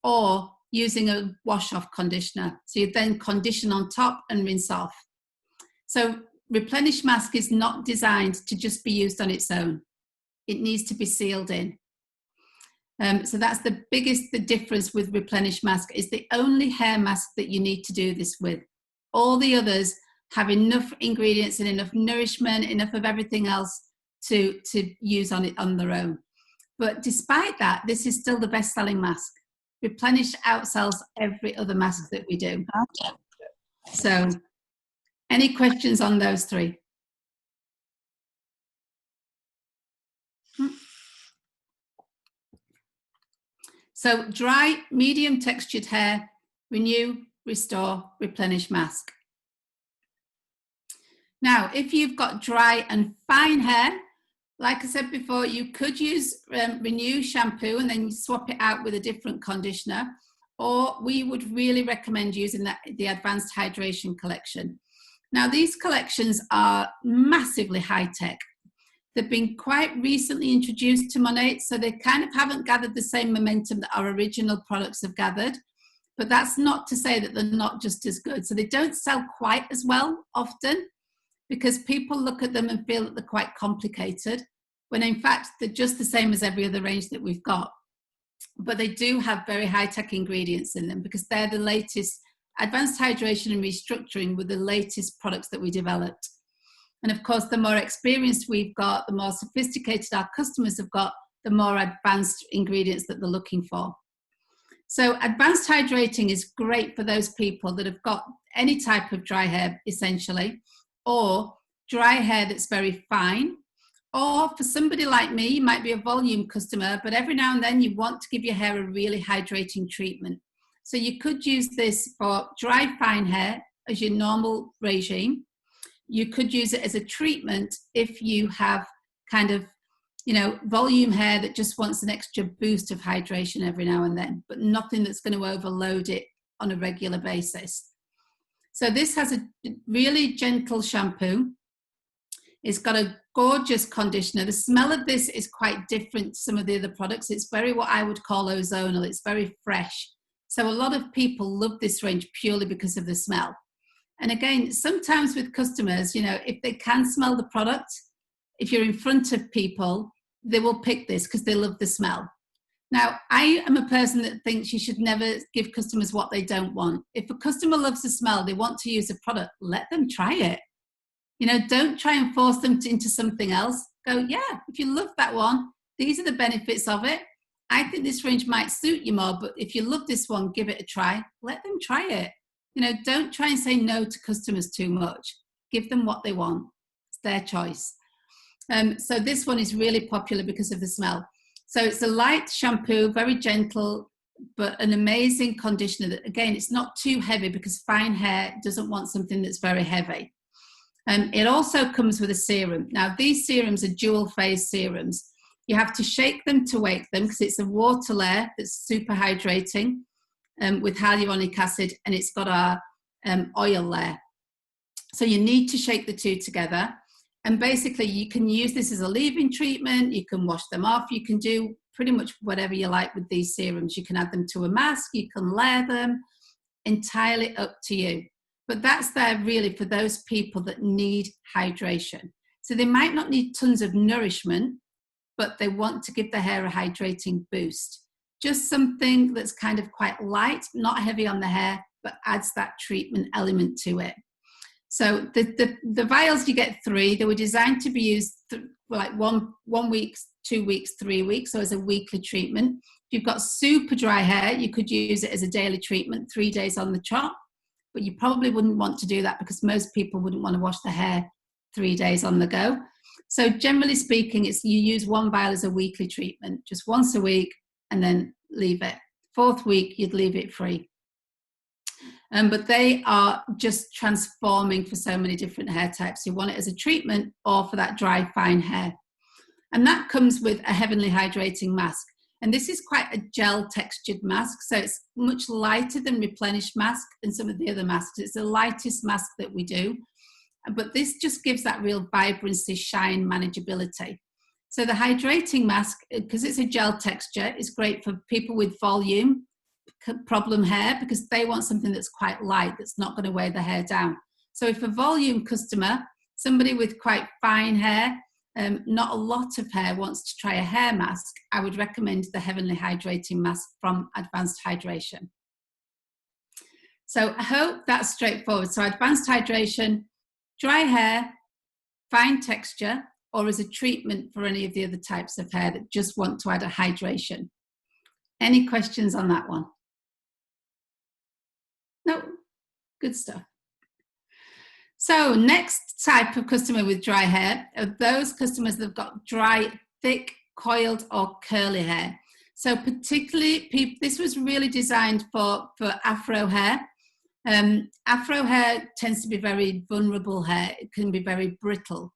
or using a wash-off conditioner. So you then condition on top and rinse off. So Replenish Mask is not designed to just be used on its own. It needs to be sealed in. So that's the difference with Replenish Mask. It's the only hair mask that you need to do this with. All the others have enough ingredients and enough nourishment, enough of everything else to use on it on their own. But despite that, this is still the best-selling mask. Replenish outsells every other mask that we do. So any questions on those 3? So dry, medium textured hair, Renew, Restore, Replenish Mask. Now, if you've got dry and fine hair, like I said before, you could use Renew shampoo and then swap it out with a different conditioner, or we would really recommend using the Advanced Hydration Collection. Now, these collections are massively high-tech. They've been quite recently introduced to Monat, so they kind of haven't gathered the same momentum that our original products have gathered. But that's not to say that they're not just as good. So they don't sell quite as well often because people look at them and feel that they're quite complicated, when in fact they're just the same as every other range that we've got. But they do have very high-tech ingredients in them because they're the latest advanced hydration and restructuring were the latest products that we developed. And of course, the more experience we've got, the more sophisticated our customers have got, the more advanced ingredients that they're looking for. So advanced hydrating is great for those people that have got any type of dry hair, essentially, or dry hair that's very fine. Or for somebody like me, you might be a volume customer, but every now and then you want to give your hair a really hydrating treatment. So you could use this for dry, fine hair as your normal regime. You could use it as a treatment if you have kind of, volume hair that just wants an extra boost of hydration every now and then, but nothing that's going to overload it on a regular basis. So this has a really gentle shampoo. It's got a gorgeous conditioner. The smell of this is quite different to some of the other products. It's very what I would call ozonal. It's very fresh. So a lot of people love this range purely because of the smell. And again, sometimes with customers, if they can smell the product, if you're in front of people, they will pick this because they love the smell. Now, I am a person that thinks you should never give customers what they don't want. If a customer loves the smell, they want to use a product, let them try it. Don't try and force them into something else. Go, yeah, if you love that one, these are the benefits of it. I think this range might suit you more, but if you love this one, give it a try. Let them try it. Don't try and say no to customers too much. Give them what they want. It's their choice. So this one is really popular because of the smell. So it's a light shampoo, very gentle, but an amazing conditioner that, again, it's not too heavy because fine hair doesn't want something that's very heavy. It also comes with a serum. Now, these serums are dual phase serums. You have to shake them to wake them because it's a water layer that's super hydrating with hyaluronic acid, and it's got our oil layer. So you need to shake the two together. And basically, you can use this as a leave-in treatment. You can wash them off. You can do pretty much whatever you like with these serums. You can add them to a mask. You can layer them. Entirely up to you. But that's there really for those people that need hydration. So they might not need tons of nourishment, but they want to give the hair a hydrating boost. Just something that's kind of quite light, not heavy on the hair, but adds that treatment element to it. So the vials, you get 3. They were designed to be used like one week, 2 weeks, 3 weeks, so as a weekly treatment. If you've got super dry hair, you could use it as a daily treatment, 3 days on the trot. But you probably wouldn't want to do that because most people wouldn't want to wash their hair 3 days on the go. So generally speaking, you use one vial as a weekly treatment, just once a week, and then leave it. 4th week, you'd leave it free. But they are just transforming for so many different hair types. You want it as a treatment or for that dry, fine hair. And that comes with a heavenly hydrating mask. And this is quite a gel textured mask. So it's much lighter than Replenish mask and some of the other masks. It's the lightest mask that we do. But this just gives that real vibrancy, shine, manageability. So the hydrating mask, because it's a gel texture, is great for people with volume problem hair because they want something that's quite light, that's not going to weigh the hair down. So if a volume customer, somebody with quite fine hair, not a lot of hair, wants to try a hair mask, I would recommend the Heavenly Hydrating Mask from Advanced Hydration. So I hope that's straightforward. So advanced hydration, dry hair, fine texture, or as a treatment for any of the other types of hair that just want to add a hydration. Any questions on that one? No, good stuff. So next type of customer with dry hair are those customers that have got dry, thick, coiled or curly hair. So particularly, this was really designed for Afro hair. Afro hair tends to be very vulnerable hair. It can be very brittle.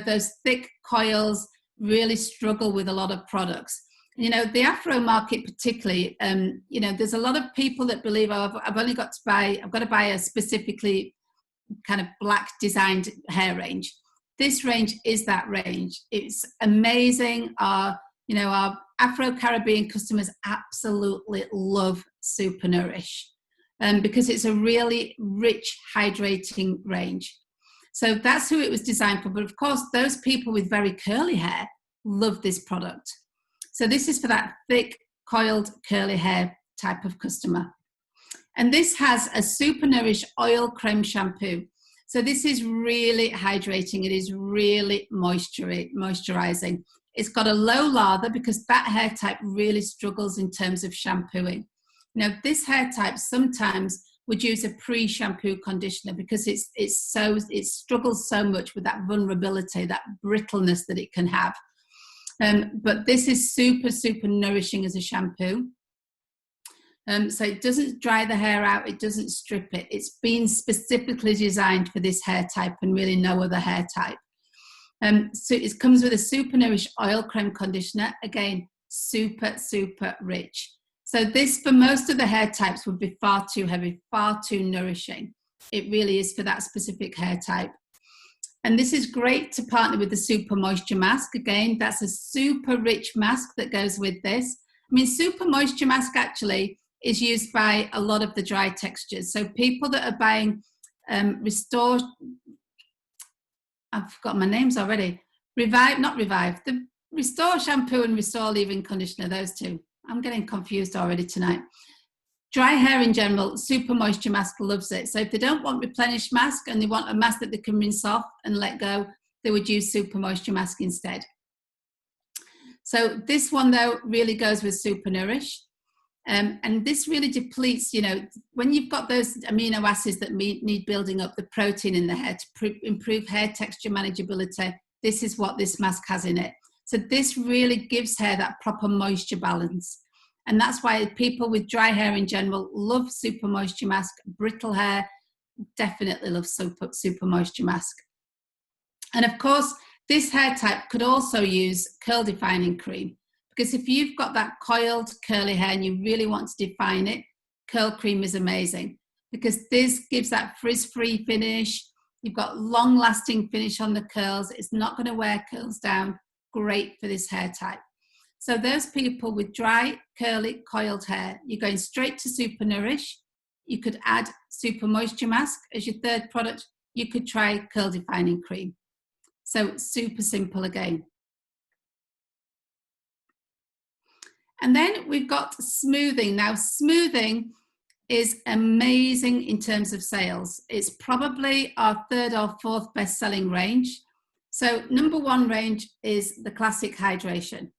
Those thick coils really struggle with a lot of products. The Afro market particularly, there's a lot of people that believe, oh, I've got to buy a specifically kind of black designed hair range. This range is that range. It's amazing. Our Afro-Caribbean customers absolutely love Super Nourish because it's a really rich, hydrating range. So that's who it was designed for. But of course, those people with very curly hair love this product. So this is for that thick, coiled, curly hair type of customer. And this has a Super Nourish Oil Creme Shampoo. So this is really hydrating. It is really moisturizing. It's got a low lather because that hair type really struggles in terms of shampooing. Now, this hair type sometimes would use a pre-shampoo conditioner because it struggles so much with that vulnerability, that brittleness that it can have. But this is super, super nourishing as a shampoo. So it doesn't dry the hair out, it doesn't strip it. It's been specifically designed for this hair type and really no other hair type. So it comes with a Super Nourish Oil Creme Conditioner, again, super, super rich. So this, for most of the hair types, would be far too heavy, far too nourishing. It really is for that specific hair type. And this is great to partner with the Super Moisture Mask. Again, that's a super rich mask that goes with this. I mean, Super Moisture Mask actually is used by a lot of the dry textures. So people that are buying Restore, I've forgotten my names already. The Restore Shampoo and Restore Leave-In Conditioner, those two. I'm getting confused already tonight. Dry hair in general, Super Moisture Mask loves it. So if they don't want Replenish Mask and they want a mask that they can rinse off and let go, they would use Super Moisture Mask instead. So this one, though, really goes with Super Nourish. And this really depletes, when you've got those amino acids that need building up the protein in the hair to improve hair texture manageability, this is what this mask has in it. So this really gives hair that proper moisture balance. And that's why people with dry hair in general love Super Moisture Mask. Brittle hair definitely love Super Moisture Mask. And of course, this hair type could also use curl defining cream, because if you've got that coiled curly hair and you really want to define it, curl cream is amazing because this gives that frizz-free finish. You've got long-lasting finish on the curls. It's not going to wear curls down. Great for this hair type. So those people with dry, curly, coiled hair, you're going straight to Super Nourish. You could add Super Moisture Mask as your third product. You could try curl defining cream. So super simple again. And then we've got smoothing. Now, smoothing is amazing in terms of sales. It's probably our third or fourth best-selling range. So number one range is the Classic Hydration.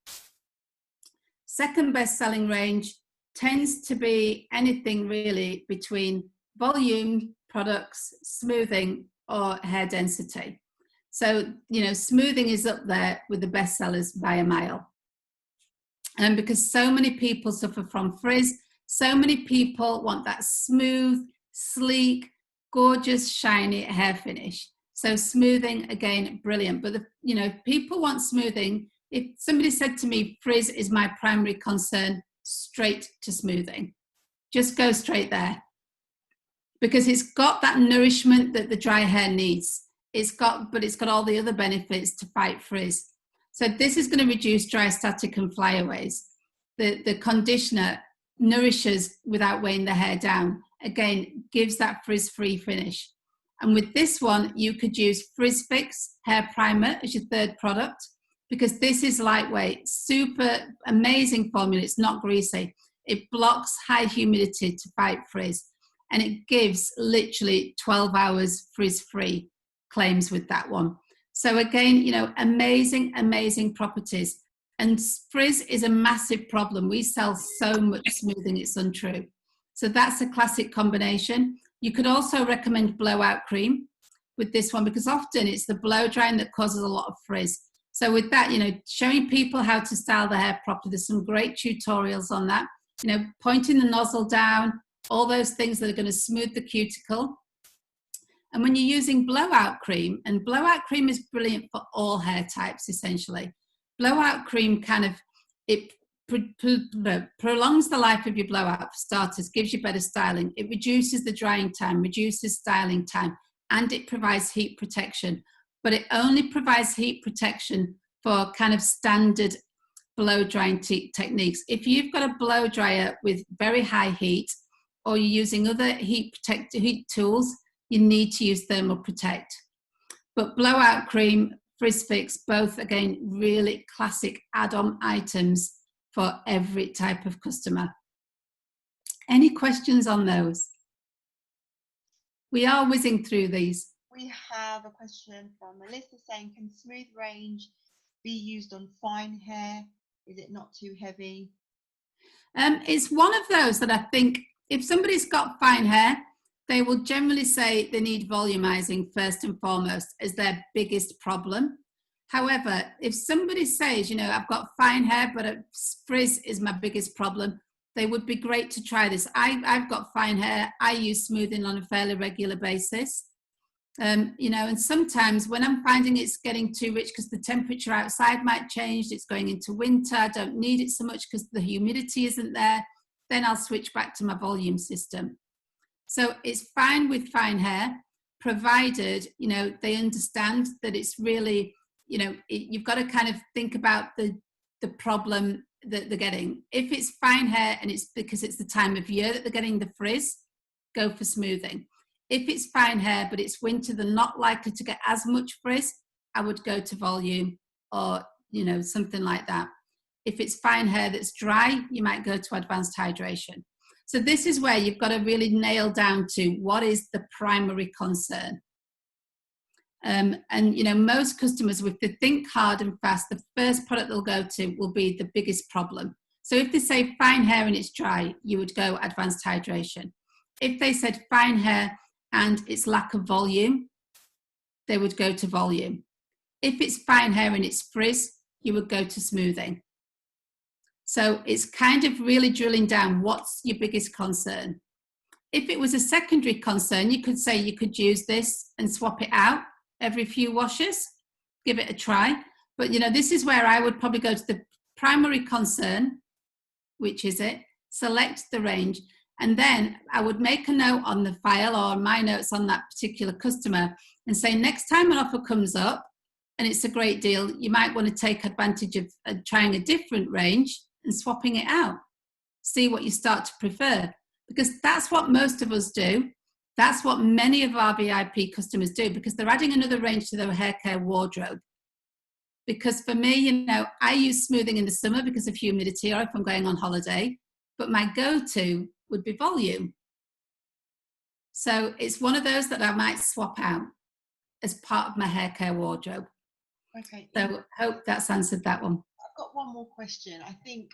Second best-selling range tends to be anything really between volume products, smoothing, or hair density. So, smoothing is up there with the best sellers by a mile. And because so many people suffer from frizz, so many people want that smooth, sleek, gorgeous, shiny hair finish. So smoothing, again, brilliant. But, people want smoothing. If somebody said to me, frizz is my primary concern, straight to smoothing. Just go straight there. Because it's got that nourishment that the dry hair needs. But it's got all the other benefits to fight frizz. So this is going to reduce dry static and flyaways. The conditioner nourishes without weighing the hair down. Again, gives that frizz-free finish. And with this one, you could use Frizz Fix Hair Primer as your third product, because this is lightweight, super amazing formula. It's not greasy. It blocks high humidity to fight frizz. And it gives literally 12 hours frizz-free claims with that one. So again, amazing, amazing properties. And frizz is a massive problem. We sell so much smoothing, it's untrue. So that's a classic combination. You could also recommend blowout cream with this one, because often it's the blow drying that causes a lot of frizz. So with that, showing people how to style the hair properly, there's some great tutorials on that. Pointing the nozzle down, all those things that are going to smooth the cuticle. And when you're using blowout cream, and blowout cream is brilliant for all hair types, essentially. Blowout cream it prolongs the life of your blowout, for starters, gives you better styling. It reduces the drying time, reduces styling time, and it provides heat protection. But it only provides heat protection for standard blow drying techniques. If you've got a blow dryer with very high heat, or you're using other heat tools, you need to use Thermal Protect. But blowout cream, Frizz Fix, both again really classic add-on items for every type of customer. Any questions on those? We are whizzing through these. We have a question from Melissa saying, can smooth range be used on fine hair? Is it not too heavy? It's one of those that I think if somebody's got fine hair, they will generally say they need volumizing first and foremost as their biggest problem. However, if somebody says, you know, I've got fine hair, but a frizz is my biggest problem, they would be great to try this. I've got fine hair. I use smoothing on a fairly regular basis. You know, and sometimes when I'm finding it's getting too rich because the temperature outside might change, it's going into winter, I don't need it so much because the humidity isn't there, then I'll switch back to my volume system. So it's fine with fine hair, provided, you know, they understand that it's really, you know, you've got to kind of think about the problem that they're getting. If it's fine hair and it's because it's the time of year that they're getting the frizz, go for smoothing. If it's fine hair, but it's winter, they're not likely to get as much frizz, I would go to volume or, you know, something like that. If it's fine hair that's dry, you might go to advanced hydration. So this is where you've got to really nail down to what is the primary concern. And, you know, most customers, if they think hard and fast, the first product they'll go to will be the biggest problem. So if they say fine hair and it's dry, you would go advanced hydration. If they said fine hair and it's lack of volume, they would go to volume. If it's fine hair and it's frizz, you would go to smoothing. So it's kind of really drilling down what's your biggest concern. If it was a secondary concern, you could say you could use this and swap it out every few washes, give it a try. But, you know, this is where I would probably go to the primary concern, which is it, select the range, and then I would make a note on the file or my notes on that particular customer and say, next time an offer comes up and it's a great deal, you might want to take advantage of trying a different range and swapping it out. See what you start to prefer, because that's what most of us do. That's what many of our VIP customers do, because they're adding another range to their hair care wardrobe. Because for me, you know, I use smoothing in the summer because of humidity or if I'm going on holiday, but my go-to would be volume. So it's one of those that I might swap out as part of my hair care wardrobe. Okay. So I hope that's answered that one. I've got one more question. I think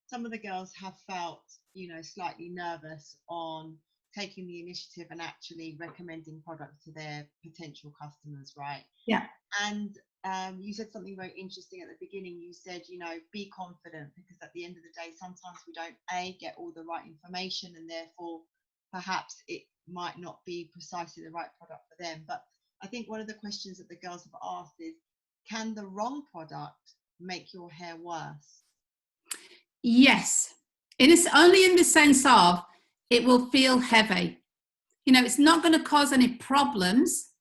some of the girls have felt, you know, slightly nervous on taking the initiative and actually recommending products to their potential customers, right? Yeah. And you said something very interesting at the beginning. You said, you know, be confident, because at the end of the day, sometimes we don't get all the right information, and therefore perhaps it might not be precisely the right product for them. But I think one of the questions that the girls have asked is, can the wrong product make your hair worse? Yes. It is only in the sense of it will feel heavy. You know, it's not going to cause any problems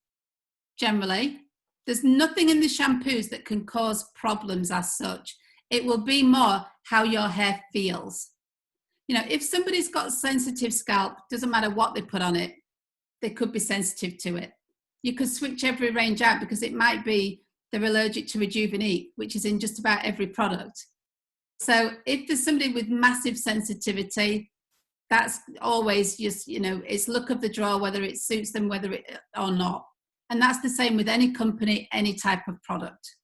generally. There's nothing in the shampoos that can cause problems as such. It will be more how your hair feels. You know, if somebody's got sensitive scalp, doesn't matter what they put on it, they could be sensitive to it. You could switch every range out because it might be they're allergic to Rejuvenate, which is in just about every product. So if there's somebody with massive sensitivity, that's always just, you know, it's look of the draw, whether it suits them, whether it or not. And that's the same with any company, any type of product.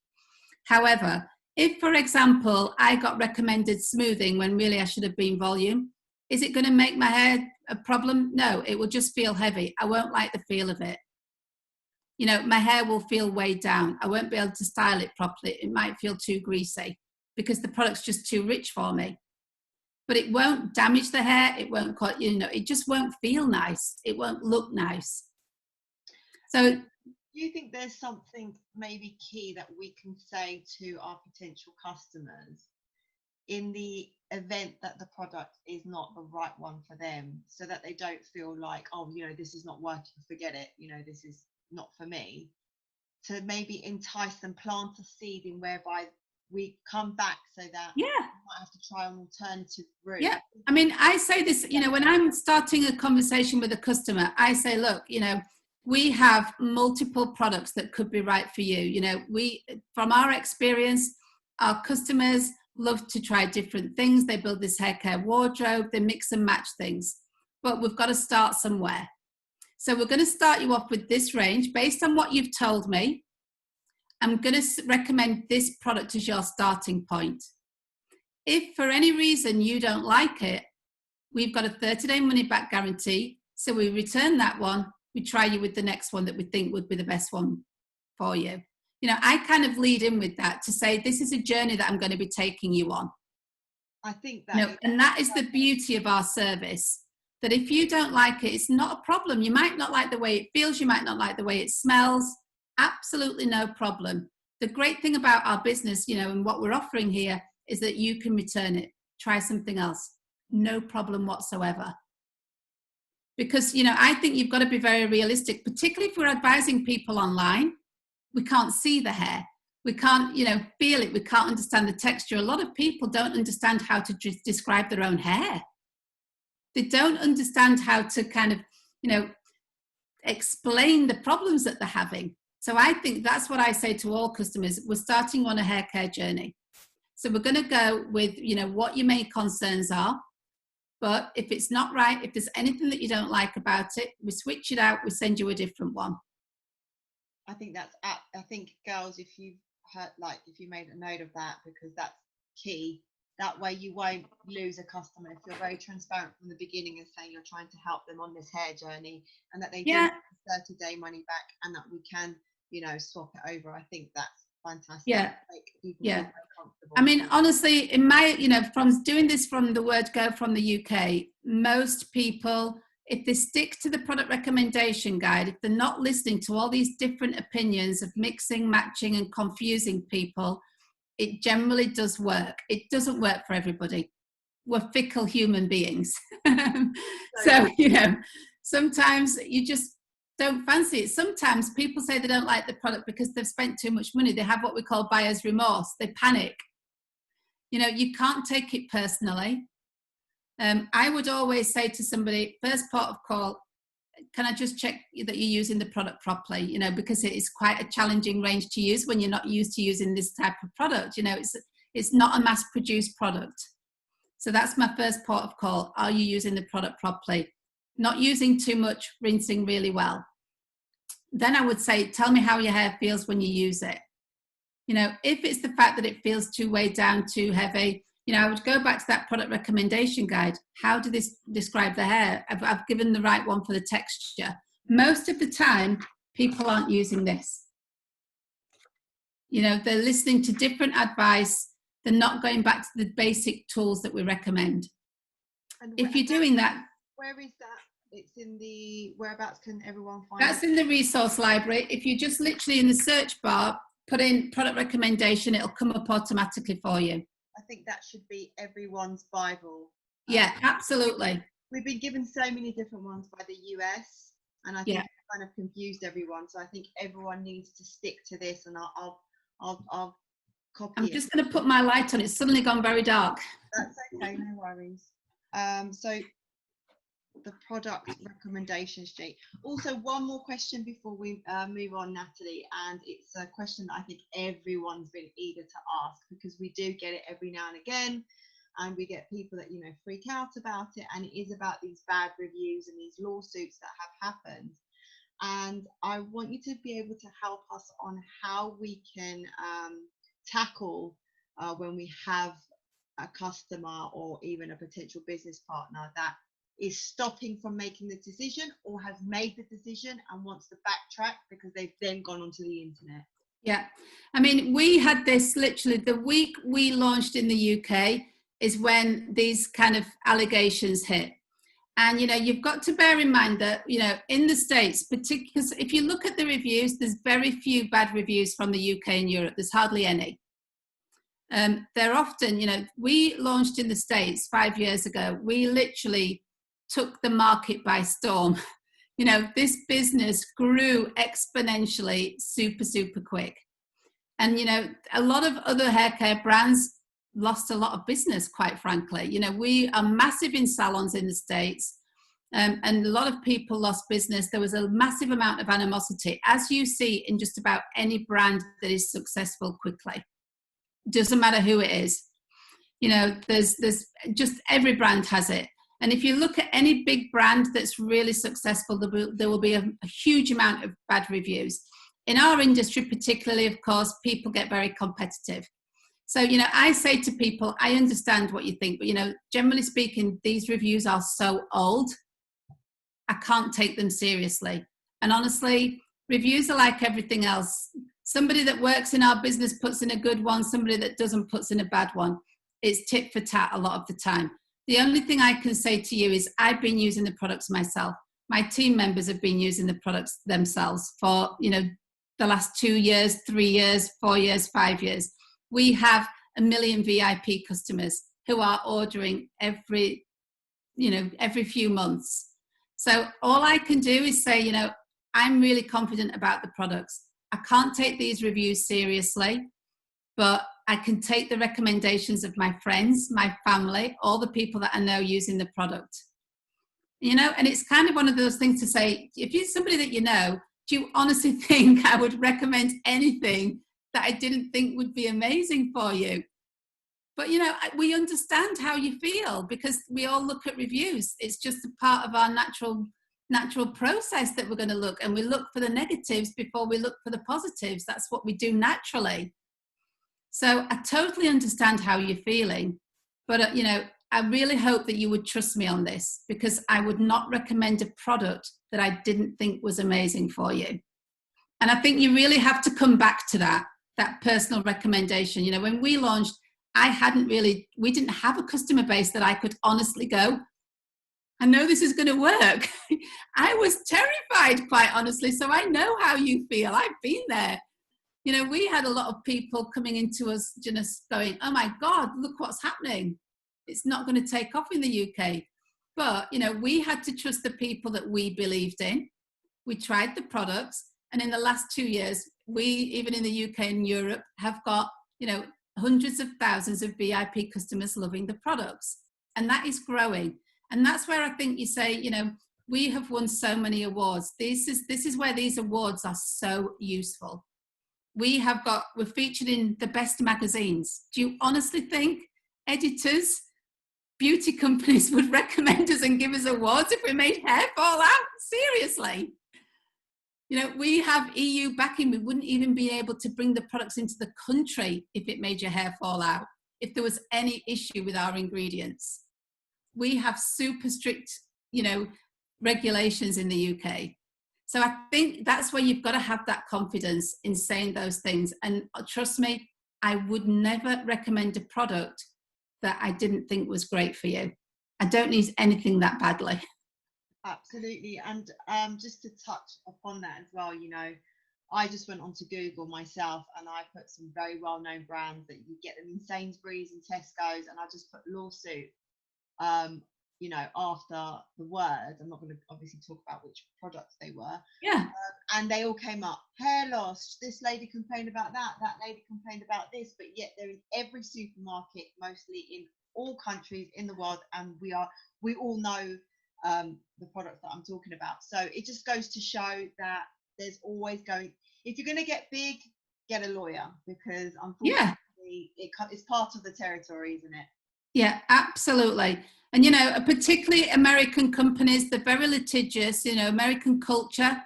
However, if, for example, I got recommended smoothing when really I should have been volume, is it going to make my hair a problem? No, it will just feel heavy. I won't like the feel of it. You know, my hair will feel weighed down. I won't be able to style it properly. It might feel too greasy because the product's just too rich for me. But it won't damage the hair. It won't, you know, it just won't feel nice. It won't look nice. So do you think there's something maybe key that we can say to our potential customers in the event that the product is not the right one for them, so that they don't feel like, oh, you know, this is not working, forget it, you know, this is not for me, to maybe entice them, plant a seed in whereby we come back so that we might have to try an alternative route? Yeah, I mean, I say this, you know, when I'm starting a conversation with a customer, I say, look, you know, we have multiple products that could be right for you. You know, we, from our experience, our customers love to try different things. They build this hair care wardrobe, they mix and match things. But we've got to start somewhere. So we're going to start you off with this range. Based on what you've told me, I'm going to recommend this product as your starting point. If for any reason you don't like it, we've got a 30-day money-back guarantee. So we return that one, we try you with the next one that we think would be the best one for you. You know, I kind of lead in with that to say, this is a journey that I'm going to be taking you on. I think that, you know, and that is the beauty of our service, that if you don't like it, it's not a problem. You might not like the way it feels, you might not like the way it smells, absolutely no problem. The great thing about our business, you know, and what we're offering here is that you can return it, try something else, no problem whatsoever. Because, you know, I think you've got to be very realistic, particularly if we're advising people online. We can't see the hair. We can't, you know, feel it. We can't understand the texture. A lot of people don't understand how to describe their own hair. They don't understand how to kind of, you know, explain the problems that they're having. So I think that's what I say to all customers. We're starting on a hair care journey. So we're going to go with, you know, what your main concerns are. But if it's not right, if there's anything that you don't like about it, we switch it out, we send you a different one. I think I think girls, if you heard, like, if you made a note of that, because that's key. That way you won't lose a customer if you're very transparent from the beginning and saying you're trying to help them on this hair journey, and that they do have a 30-day money back, and that we can, you know, swap it over. I think that's fantastic. Yeah. Make people yeah. feel very comfortable. I mean, honestly, in my, you know, from doing this from the word go from the UK, most people, if they stick to the product recommendation guide, if they're not listening to all these different opinions of mixing, matching and confusing people, it generally does work. It doesn't work for everybody. We're fickle human beings. So, you know, sometimes you just don't fancy it. Sometimes people say they don't like the product because they've spent too much money. They have what we call buyer's remorse. They panic. You know, you can't take it personally. I would always say to somebody, first port of call, can I just check that you're using the product properly? You know, because it is quite a challenging range to use when you're not used to using this type of product. You know, it's not a mass-produced product. So that's my first port of call. Are you using the product properly? Not using too much, rinsing really well. Then I would say, tell me how your hair feels when you use it. You know, if it's the fact that it feels too weighed down, too heavy, you know, I would go back to that product recommendation guide. How do this describe the hair? I've given the right one for the texture. Most of the time, people aren't using this. You know, they're listening to different advice. They're not going back to the basic tools that we recommend. And if you're doing that. Where is that? It's in the, whereabouts can everyone find That's in the resource library. If you just literally in the search bar, put in product recommendation, it'll come up automatically for you. I think that should be everyone's Bible. Yeah, absolutely. We've been given so many different ones by the US, and I think it's kind of confused everyone. So I think everyone needs to stick to this, and I'll copy it. I'm just going to put my light on. It's suddenly gone very dark. That's okay, no worries. So the product recommendation sheet. Also, one more question before we move on, Natalie, and it's a question that I think everyone's been eager to ask, because we do get it every now and again, and we get people that, you know, freak out about it, and it is about these bad reviews and these lawsuits that have happened. And I want you to be able to help us on how we can tackle when we have a customer or even a potential business partner that is stopping from making the decision, or has made the decision and wants to backtrack because they've then gone onto the internet. Yeah, I mean, we had this literally the week we launched in the UK is when these kind of allegations hit. And, you know, you've got to bear in mind that, you know, in the States, particularly, because if you look at the reviews, there's very few bad reviews from the UK and Europe. There's hardly any. They're often, you know, we launched in the States 5 years ago. We literally took the market by storm. You know, this business grew exponentially, super quick. And, you know, a lot of other hair care brands lost a lot of business, quite frankly. You know, we are massive in salons in the States, and a lot of people lost business. There was a massive amount of animosity, as you see in just about any brand that is successful quickly. Doesn't matter who it is. You know, there's just every brand has it. And if you look at any big brand that's really successful, there will be a huge amount of bad reviews. In our industry, particularly, of course, people get very competitive. So, you know, I say to people, I understand what you think, but, you know, generally speaking, these reviews are so old, I can't take them seriously. And honestly, reviews are like everything else. Somebody that works in our business puts in a good one, somebody that doesn't puts in a bad one. It's tit for tat a lot of the time. The only thing I can say to you is I've been using the products myself. My team members have been using the products themselves for, you know, the last 2 years, 3 years, 4 years, 5 years. We have 1 million VIP customers who are ordering every few months. So all I can do is say, you know, I'm really confident about the products. I can't take these reviews seriously, but I can take the recommendations of my friends, my family, all the people that I know using the product. You know, and it's kind of one of those things to say, if you're somebody that you know, do you honestly think I would recommend anything that I didn't think would be amazing for you? But, you know, we understand how you feel because we all look at reviews. It's just a part of our natural process that we're going to look, and we look for the negatives before we look for the positives. That's what we do naturally. So I totally understand how you're feeling, but, you know, I really hope that you would trust me on this, because I would not recommend a product that I didn't think was amazing for you. And I think you really have to come back to that personal recommendation. You know, when we launched, we didn't have a customer base that I could honestly go, I know this is going to work. I was terrified, quite honestly. So I know how you feel. I've been there. You know, we had a lot of people coming into us just going, oh my God, look what's happening. It's not going to take off in the UK. But, you know, we had to trust the people that we believed in. We tried the products. And in the last 2 years, we, even in the UK and Europe, have got, you know, hundreds of thousands of VIP customers loving the products. And that is growing. And that's where I think you say, you know, we have won so many awards. This is where these awards are so useful. We're featured in the best magazines. Do you honestly think editors, beauty companies would recommend us and give us awards if we made hair fall out? Seriously. You know, we have EU backing. We wouldn't even be able to bring the products into the country if it made your hair fall out, if there was any issue with our ingredients. We have super strict, you know, regulations in the UK. So I think that's where you've got to have that confidence in saying those things. And trust me, I would never recommend a product that I didn't think was great for you. I don't need anything that badly. Absolutely. And just to touch upon that as well, you know, I just went onto Google myself and I put some very well-known brands that you get them in Sainsbury's and Tesco's, and I just put lawsuit, you know, after the word. I'm not going to obviously talk about which products they were. Yeah. And they all came up. Hair loss, this lady complained about that lady complained about this, but yet they're in every supermarket, mostly in all countries in the world, and we all know the products that I'm talking about. So it just goes to show that there's always if you're going to get big, get a lawyer, because unfortunately it's part of the territory, isn't it? Yeah, absolutely. And, you know, particularly American companies, they're very litigious. You know, American culture,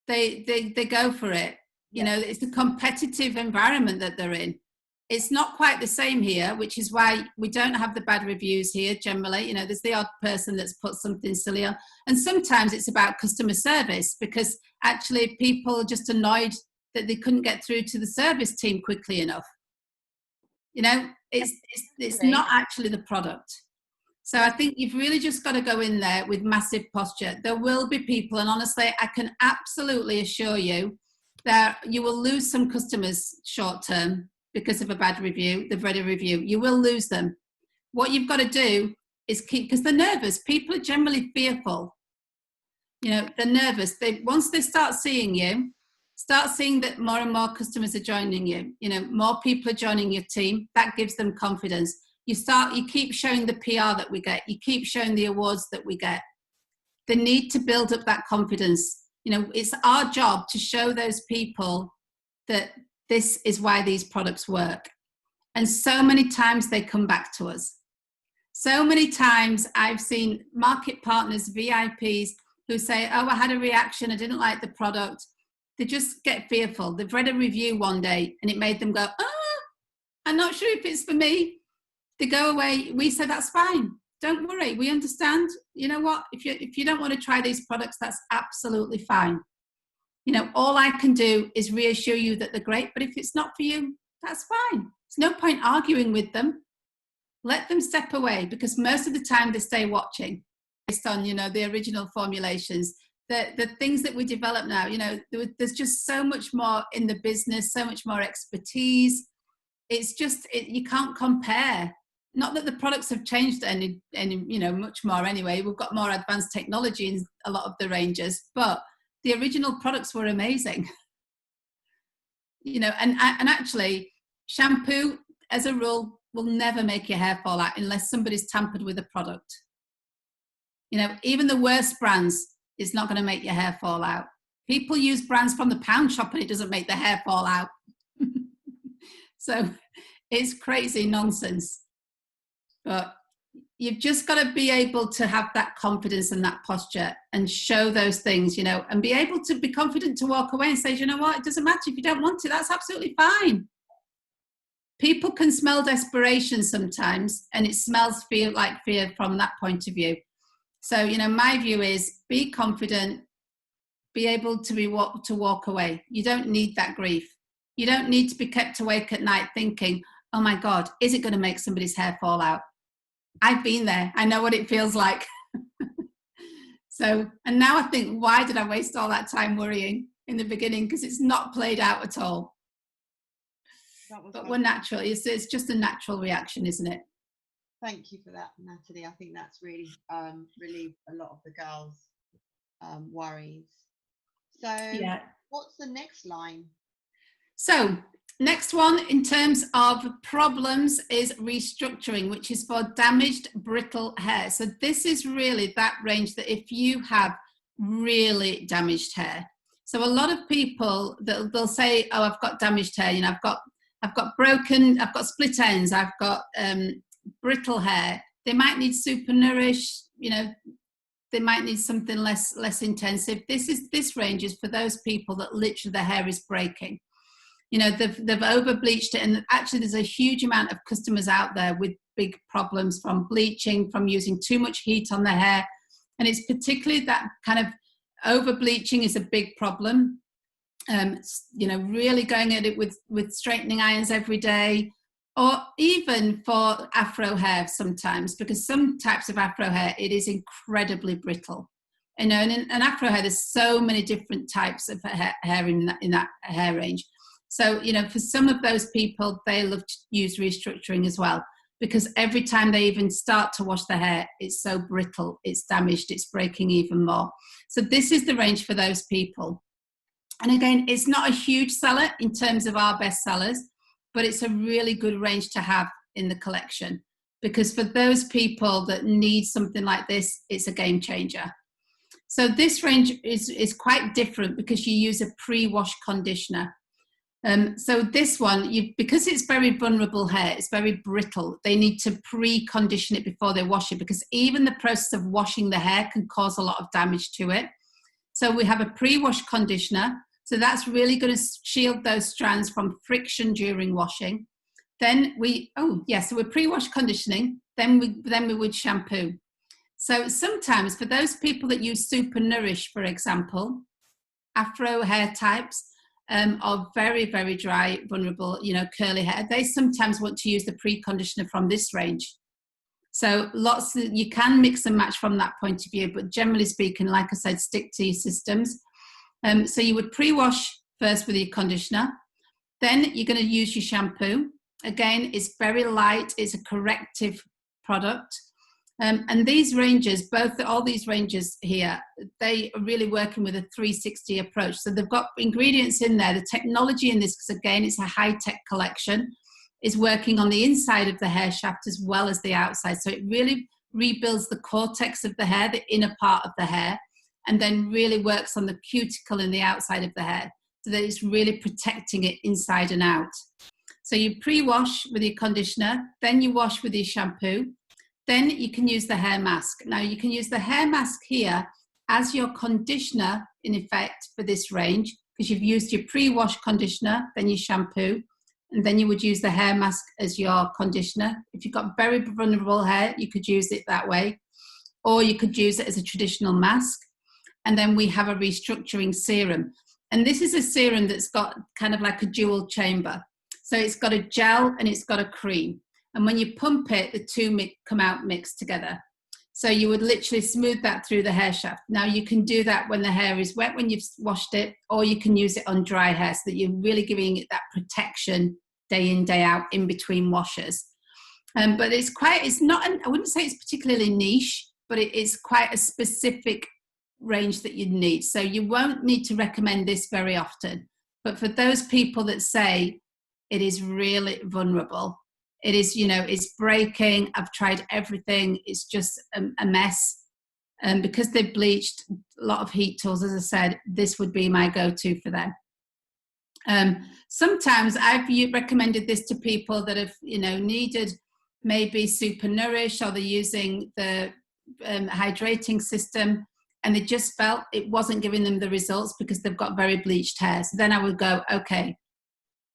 they go for it. You know, it's a competitive environment that they're in. It's not quite the same here, which is why we don't have the bad reviews here generally. You know, there's the odd person that's put something silly on. And sometimes it's about customer service, because actually people are just annoyed that they couldn't get through to the service team quickly enough. You know, it's not actually the product. So I think you've really just got to go in there with massive posture. There will be people, and honestly, I can absolutely assure you that you will lose some customers short term because of a bad review. They've read a review. You will lose them. What you've got to do is keep, because they're nervous. People are generally fearful. You know, they're nervous. Once they start seeing you, start seeing that more and more customers are joining you. You know, more people are joining your team. That gives them confidence. You keep showing the PR that we get. You keep showing the awards that we get. They need to build up that confidence. You know, it's our job to show those people that this is why these products work. And so many times they come back to us. So many times I've seen market partners, VIPs, who say, oh, I had a reaction, I didn't like the product. They just get fearful. They've read a review one day and it made them go, oh, I'm not sure if it's for me. They go away. We say, that's fine. Don't worry. We understand. You know what? If you don't want to try these products, that's absolutely fine. You know, all I can do is reassure you that they're great, but if it's not for you, that's fine. There's no point arguing with them. Let them step away, because most of the time they stay watching based on, you know, the original formulations. The things that we develop now, you know, there's just so much more in the business, so much more expertise. It's just, you can't compare. Not that the products have changed any, you know, much more anyway. We've got more advanced technology in a lot of the ranges, but the original products were amazing. You know, and actually, shampoo, as a rule, will never make your hair fall out unless somebody's tampered with a product. You know, even the worst brands, it's not going to make your hair fall out. People use brands from the pound shop and it doesn't make their hair fall out. So it's crazy nonsense. But you've just got to be able to have that confidence and that posture and show those things, you know, and be able to be confident to walk away and say, you know what, it doesn't matter if you don't want to, that's absolutely fine. People can smell desperation sometimes, and it smells like fear from that point of view. So, you know, my view is be confident, be able to walk away. You don't need that grief. You don't need to be kept awake at night thinking, oh my God, is it going to make somebody's hair fall out? I've been there. I know what it feels like. So, and now I think, why did I waste all that time worrying in the beginning? Because it's not played out at all. But we're natural. It's just a natural reaction, isn't it? Thank you for that, Natalie. I think that's really relieved a lot of the girls' worries. So yeah. What's the next line? So next one in terms of problems is restructuring, which is for damaged, brittle hair. So this is really that range that if you have really damaged hair. So a lot of people, they'll say, oh, I've got damaged hair. You know, I've got split ends. I've got brittle hair. They might need super nourish, you know, they might need something less intensive. This range is for those people that literally their hair is breaking. You know, they've over bleached it, and actually there's a huge amount of customers out there with big problems from bleaching, from using too much heat on their hair, and it's particularly that kind of over bleaching is a big problem. You know, really going at it with straightening irons every day, or even for afro hair sometimes, because some types of afro hair, it is incredibly brittle. You know, and in afro hair, there's so many different types of hair in that hair range. So, you know, for some of those people, they love to use restructuring as well, because every time they even start to wash their hair, it's so brittle, it's damaged, it's breaking even more. So this is the range for those people. And again, it's not a huge seller in terms of our best sellers, but it's a really good range to have in the collection, because for those people that need something like this, it's a game changer. So this range is quite different because you use a pre-wash conditioner. So this one, because it's very vulnerable hair, it's very brittle, they need to pre-condition it before they wash it, because even the process of washing the hair can cause a lot of damage to it. So we have a pre-wash conditioner. So that's really going to shield those strands from friction during washing. Then so we're pre-wash conditioning, then we would shampoo. So sometimes for those people that use Super Nourish, for example, afro hair types, are very, very dry, vulnerable, you know, curly hair, they sometimes want to use the pre-conditioner from this range. So you can mix and match from that point of view, but generally speaking, like I said, stick to your systems. So you would pre-wash first with your conditioner, then you're going to use your shampoo. Again, it's very light, it's a corrective product. And these ranges, all these ranges here, they are really working with a 360 approach. So they've got ingredients in there. The technology in this, because again, it's a high-tech collection, is working on the inside of the hair shaft as well as the outside. So it really rebuilds the cortex of the hair, the inner part of the hair, and then really works on the cuticle in the outside of the hair, so that it's really protecting it inside and out. So you pre-wash with your conditioner, then you wash with your shampoo, then you can use the hair mask. Now you can use the hair mask here as your conditioner in effect for this range, because you've used your pre-wash conditioner, then your shampoo, and then you would use the hair mask as your conditioner. If you've got very vulnerable hair, you could use it that way, or you could use it as a traditional mask. And then we have a restructuring serum. And this is a serum that's got kind of like a dual chamber. So it's got a gel and it's got a cream. And when you pump it, the two come out mixed together. So you would literally smooth that through the hair shaft. Now you can do that when the hair is wet, when you've washed it, or you can use it on dry hair so that you're really giving it that protection day in, day out in between washes. But it's not, I wouldn't say it's particularly niche, but it is quite a specific range that you need. So you won't need to recommend this very often. But for those people that say it is really vulnerable, it is, it's breaking, I've tried everything, it's just a mess. And because they've bleached, a lot of heat tools, as I said, this would be my go-to for them. Sometimes I've recommended this to people that have, needed maybe super nourish, or they're using the hydrating system, and they just felt it wasn't giving them the results because they've got very bleached hair. So then I would go, okay,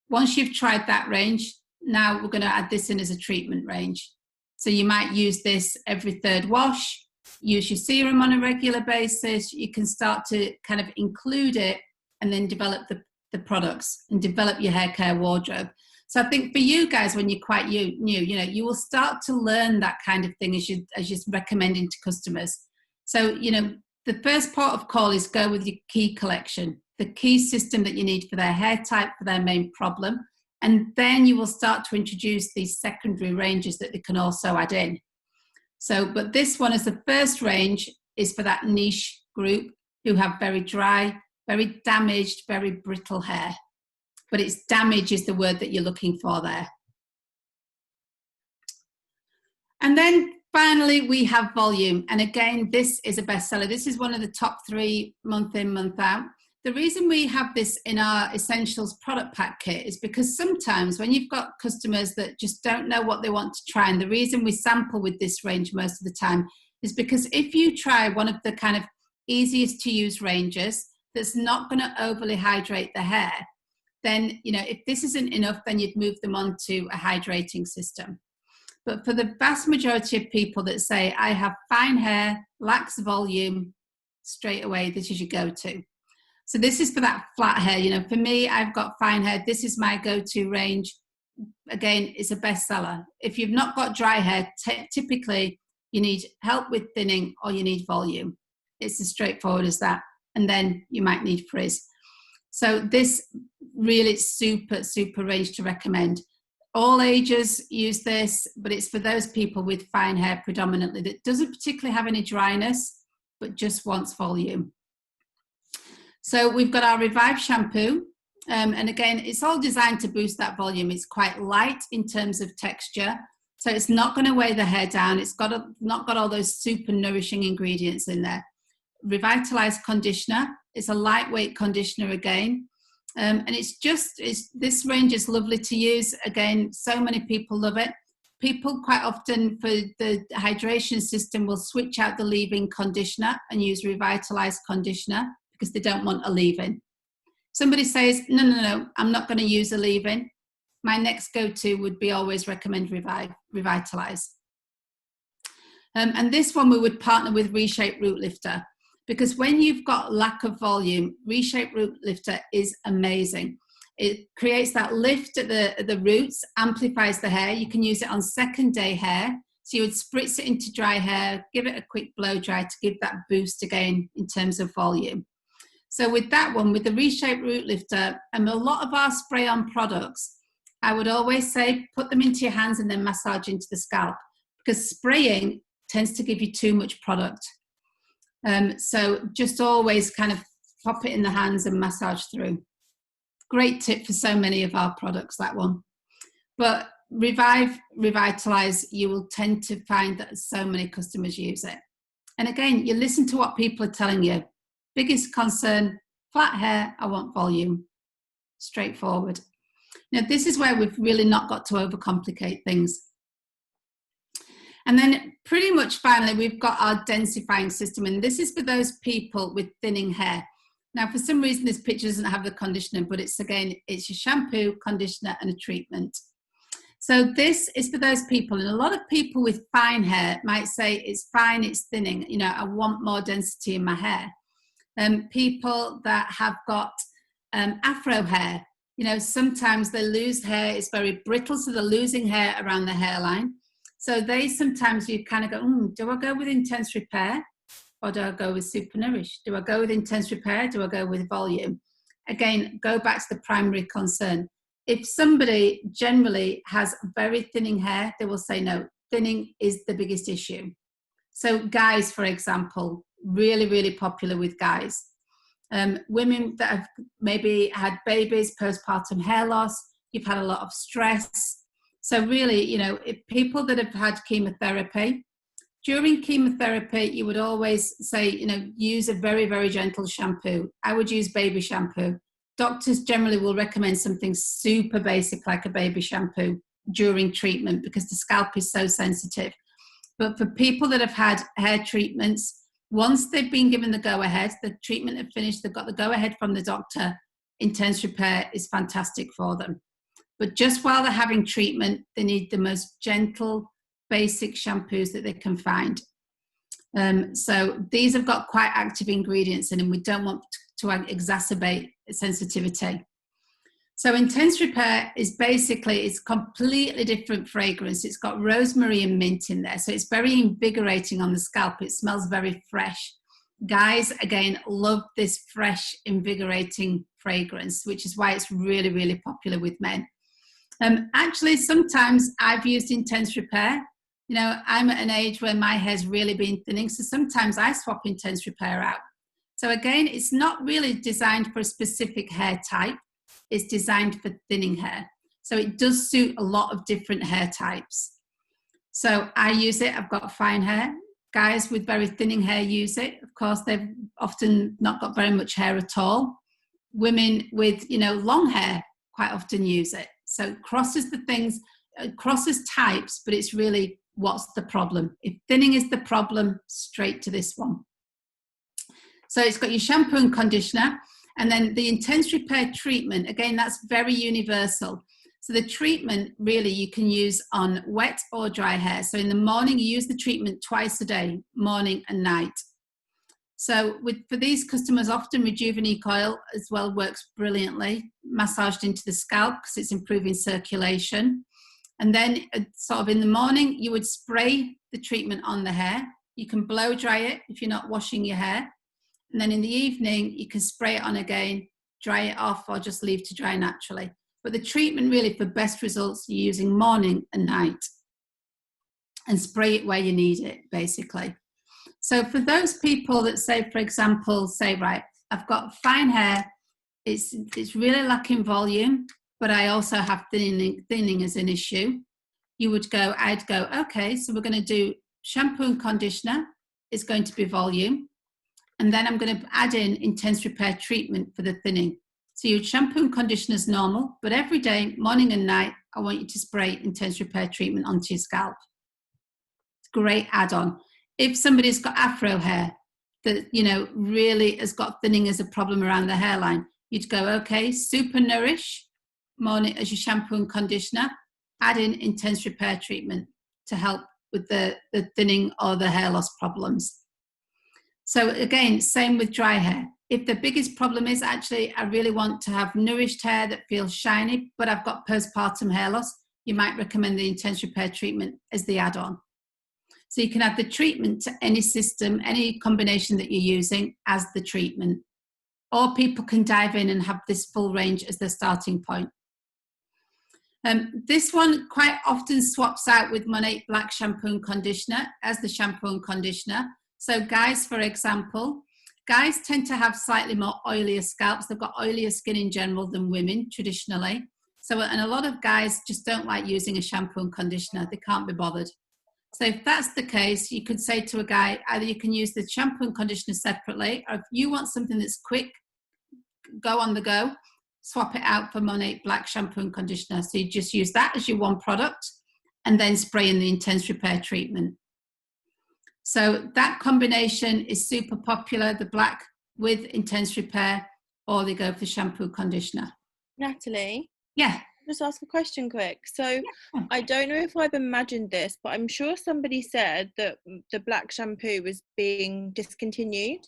once you've tried that range, now we're going to add this in as a treatment range. So you might use this every third wash, use your serum on a regular basis. You can start to kind of include it and then develop the products and develop your hair care wardrobe. So I think for you guys, when you're quite new, you will start to learn that kind of thing as you're recommending to customers. So, the first part of call is go with your key collection, the key system that you need for their hair type, for their main problem. And then you will start to introduce these secondary ranges that they can also add in. So, but this one as the first range is for that niche group who have very dry, very damaged, very brittle hair. But it's damage is the word that you're looking for there. And then finally, we have volume. And again, this is a bestseller. This is one of the top 3 month in, month out. The reason we have this in our Essentials product pack kit is because sometimes when you've got customers that just don't know what they want to try, and the reason we sample with this range most of the time is because if you try one of the kind of easiest to use ranges that's not going to overly hydrate the hair, then, if this isn't enough, then you'd move them on to a hydrating system. But for the vast majority of people that say, I have fine hair, lacks volume, straight away, this is your go-to. So this is for that flat hair. For me, I've got fine hair. This is my go-to range. Again, it's a bestseller. If you've not got dry hair, typically you need help with thinning or you need volume. It's as straightforward as that. And then you might need frizz. So this really super, super range to recommend. All ages use this, but it's for those people with fine hair predominantly that doesn't particularly have any dryness, but just wants volume. So we've got our Revive shampoo. And again, it's all designed to boost that volume. It's quite light in terms of texture. So it's not going to weigh the hair down. It's not got all those super nourishing ingredients in there. Revitalized conditioner. It's a lightweight conditioner again. And this range is lovely to use. Again, so many people love it. People quite often for the hydration system will switch out the leave-in conditioner and use revitalized conditioner because they don't want a leave-in. Somebody says, no, I'm not going to use a leave-in. My next go-to would be always recommend Revitalize. And this one we would partner with Reshape Root Lifter, because when you've got lack of volume, Reshape Root Lifter is amazing. It creates that lift at the roots, amplifies the hair. You can use it on second day hair. So you would spritz it into dry hair, give it a quick blow dry to give that boost again in terms of volume. So with that one, with the Reshape Root Lifter and a lot of our spray-on products, I would always say put them into your hands and then massage into the scalp, because spraying tends to give you too much product. So just always kind of pop it in the hands and massage through. Great tip for so many of our products, that one. But Revitalize, you will tend to find that so many customers use it. And again, you listen to what people are telling you. Biggest concern, flat hair, I want volume. Straightforward. Now, this is where we've really not got to overcomplicate things. And then pretty much finally, we've got our densifying system. And this is for those people with thinning hair. Now, for some reason, this picture doesn't have the conditioner, but it's your shampoo, conditioner, and a treatment. So this is for those people. And a lot of people with fine hair might say, it's fine, it's thinning. You know, I want more density in my hair. People that have got afro hair, you know, sometimes they lose hair, it's very brittle, so they're losing hair around the hairline. So they sometimes you kind of go, do I go with intense repair or do I go with super nourish? Do I go with intense repair? Do I go with volume? Again, go back to the primary concern. If somebody generally has very thinning hair, they will say no, thinning is the biggest issue. So guys, for example, really, really popular with guys. Women that have maybe had babies, postpartum hair loss, you've had a lot of stress. So really, you know, if people that have had chemotherapy, during chemotherapy, you would always say, you know, use a very, very gentle shampoo. I would use baby shampoo. Doctors generally will recommend something super basic like a baby shampoo during treatment because the scalp is so sensitive. But for people that have had hair treatments, once they've been given the go-ahead, the treatment have finished, they've got the go-ahead from the doctor, intense repair is fantastic for them. But just while they're having treatment, they need the most gentle, basic shampoos that they can find. So these have got quite active ingredients in them. We don't want to exacerbate sensitivity. So intense repair is basically, it's completely different fragrance. It's got rosemary and mint in there. So it's very invigorating on the scalp. It smells very fresh. Guys, again, love this fresh, invigorating fragrance, which is why it's really, really popular with men. Actually, sometimes I've used intense repair. You know, I'm at an age where my hair's really been thinning. So sometimes I swap intense repair out. So again, it's not really designed for a specific hair type. It's designed for thinning hair. So it does suit a lot of different hair types. So I use it. I've got fine hair. Guys with very thinning hair use it. Of course, they've often not got very much hair at all. Women with, you know, long hair quite often use it. So it crosses the things, crosses types, but it's really what's the problem. If thinning is the problem, straight to this one. So it's got your shampoo and conditioner. And then the intense repair treatment, again, that's very universal. So the treatment really you can use on wet or dry hair. So in the morning, you use the treatment twice a day, morning and night. So for these customers, often Rejuvenique oil as well works brilliantly, massaged into the scalp because it's improving circulation. And then sort of in the morning, you would spray the treatment on the hair. You can blow dry it if you're not washing your hair. And then in the evening, you can spray it on again, dry it off, or just leave to dry naturally. But the treatment really for best results, you're using morning and night. And spray it where you need it, basically. So for those people that say, for example, say, right, I've got fine hair, it's really lacking volume, but I also have thinning as an issue. I'd go, okay, so we're going to do shampoo and conditioner. It's going to be volume. And then I'm going to add in intense repair treatment for the thinning. So your shampoo and conditioner is normal, but every day, morning and night, I want you to spray intense repair treatment onto your scalp. It's a great add-on. If somebody's got afro hair that, you know, really has got thinning as a problem around the hairline, you'd go, okay, super nourish, morning as your shampoo and conditioner, add in intense repair treatment to help with the thinning or the hair loss problems. So again, same with dry hair. If the biggest problem is actually, I really want to have nourished hair that feels shiny, but I've got postpartum hair loss, you might recommend the intense repair treatment as the add-on. So you can add the treatment to any system, any combination that you're using as the treatment. Or people can dive in and have this full range as their starting point. This one quite often swaps out with Monat Black shampoo and conditioner as the shampoo and conditioner. So guys, for example, guys tend to have slightly more oilier scalps. They've got oilier skin in general than women traditionally. So, and a lot of guys just don't like using a shampoo and conditioner. They can't be bothered. So if that's the case, you could say to a guy, either you can use the shampoo and conditioner separately, or if you want something that's quick, go on the go, swap it out for Monat black shampoo and conditioner. So you just use that as your one product and then spray in the intense repair treatment. So that combination is super popular, the black with intense repair, or they go for shampoo conditioner. Natalie? Yeah. Just ask a question quick. So I don't know if I've imagined this, but I'm sure somebody said that the black shampoo was being discontinued.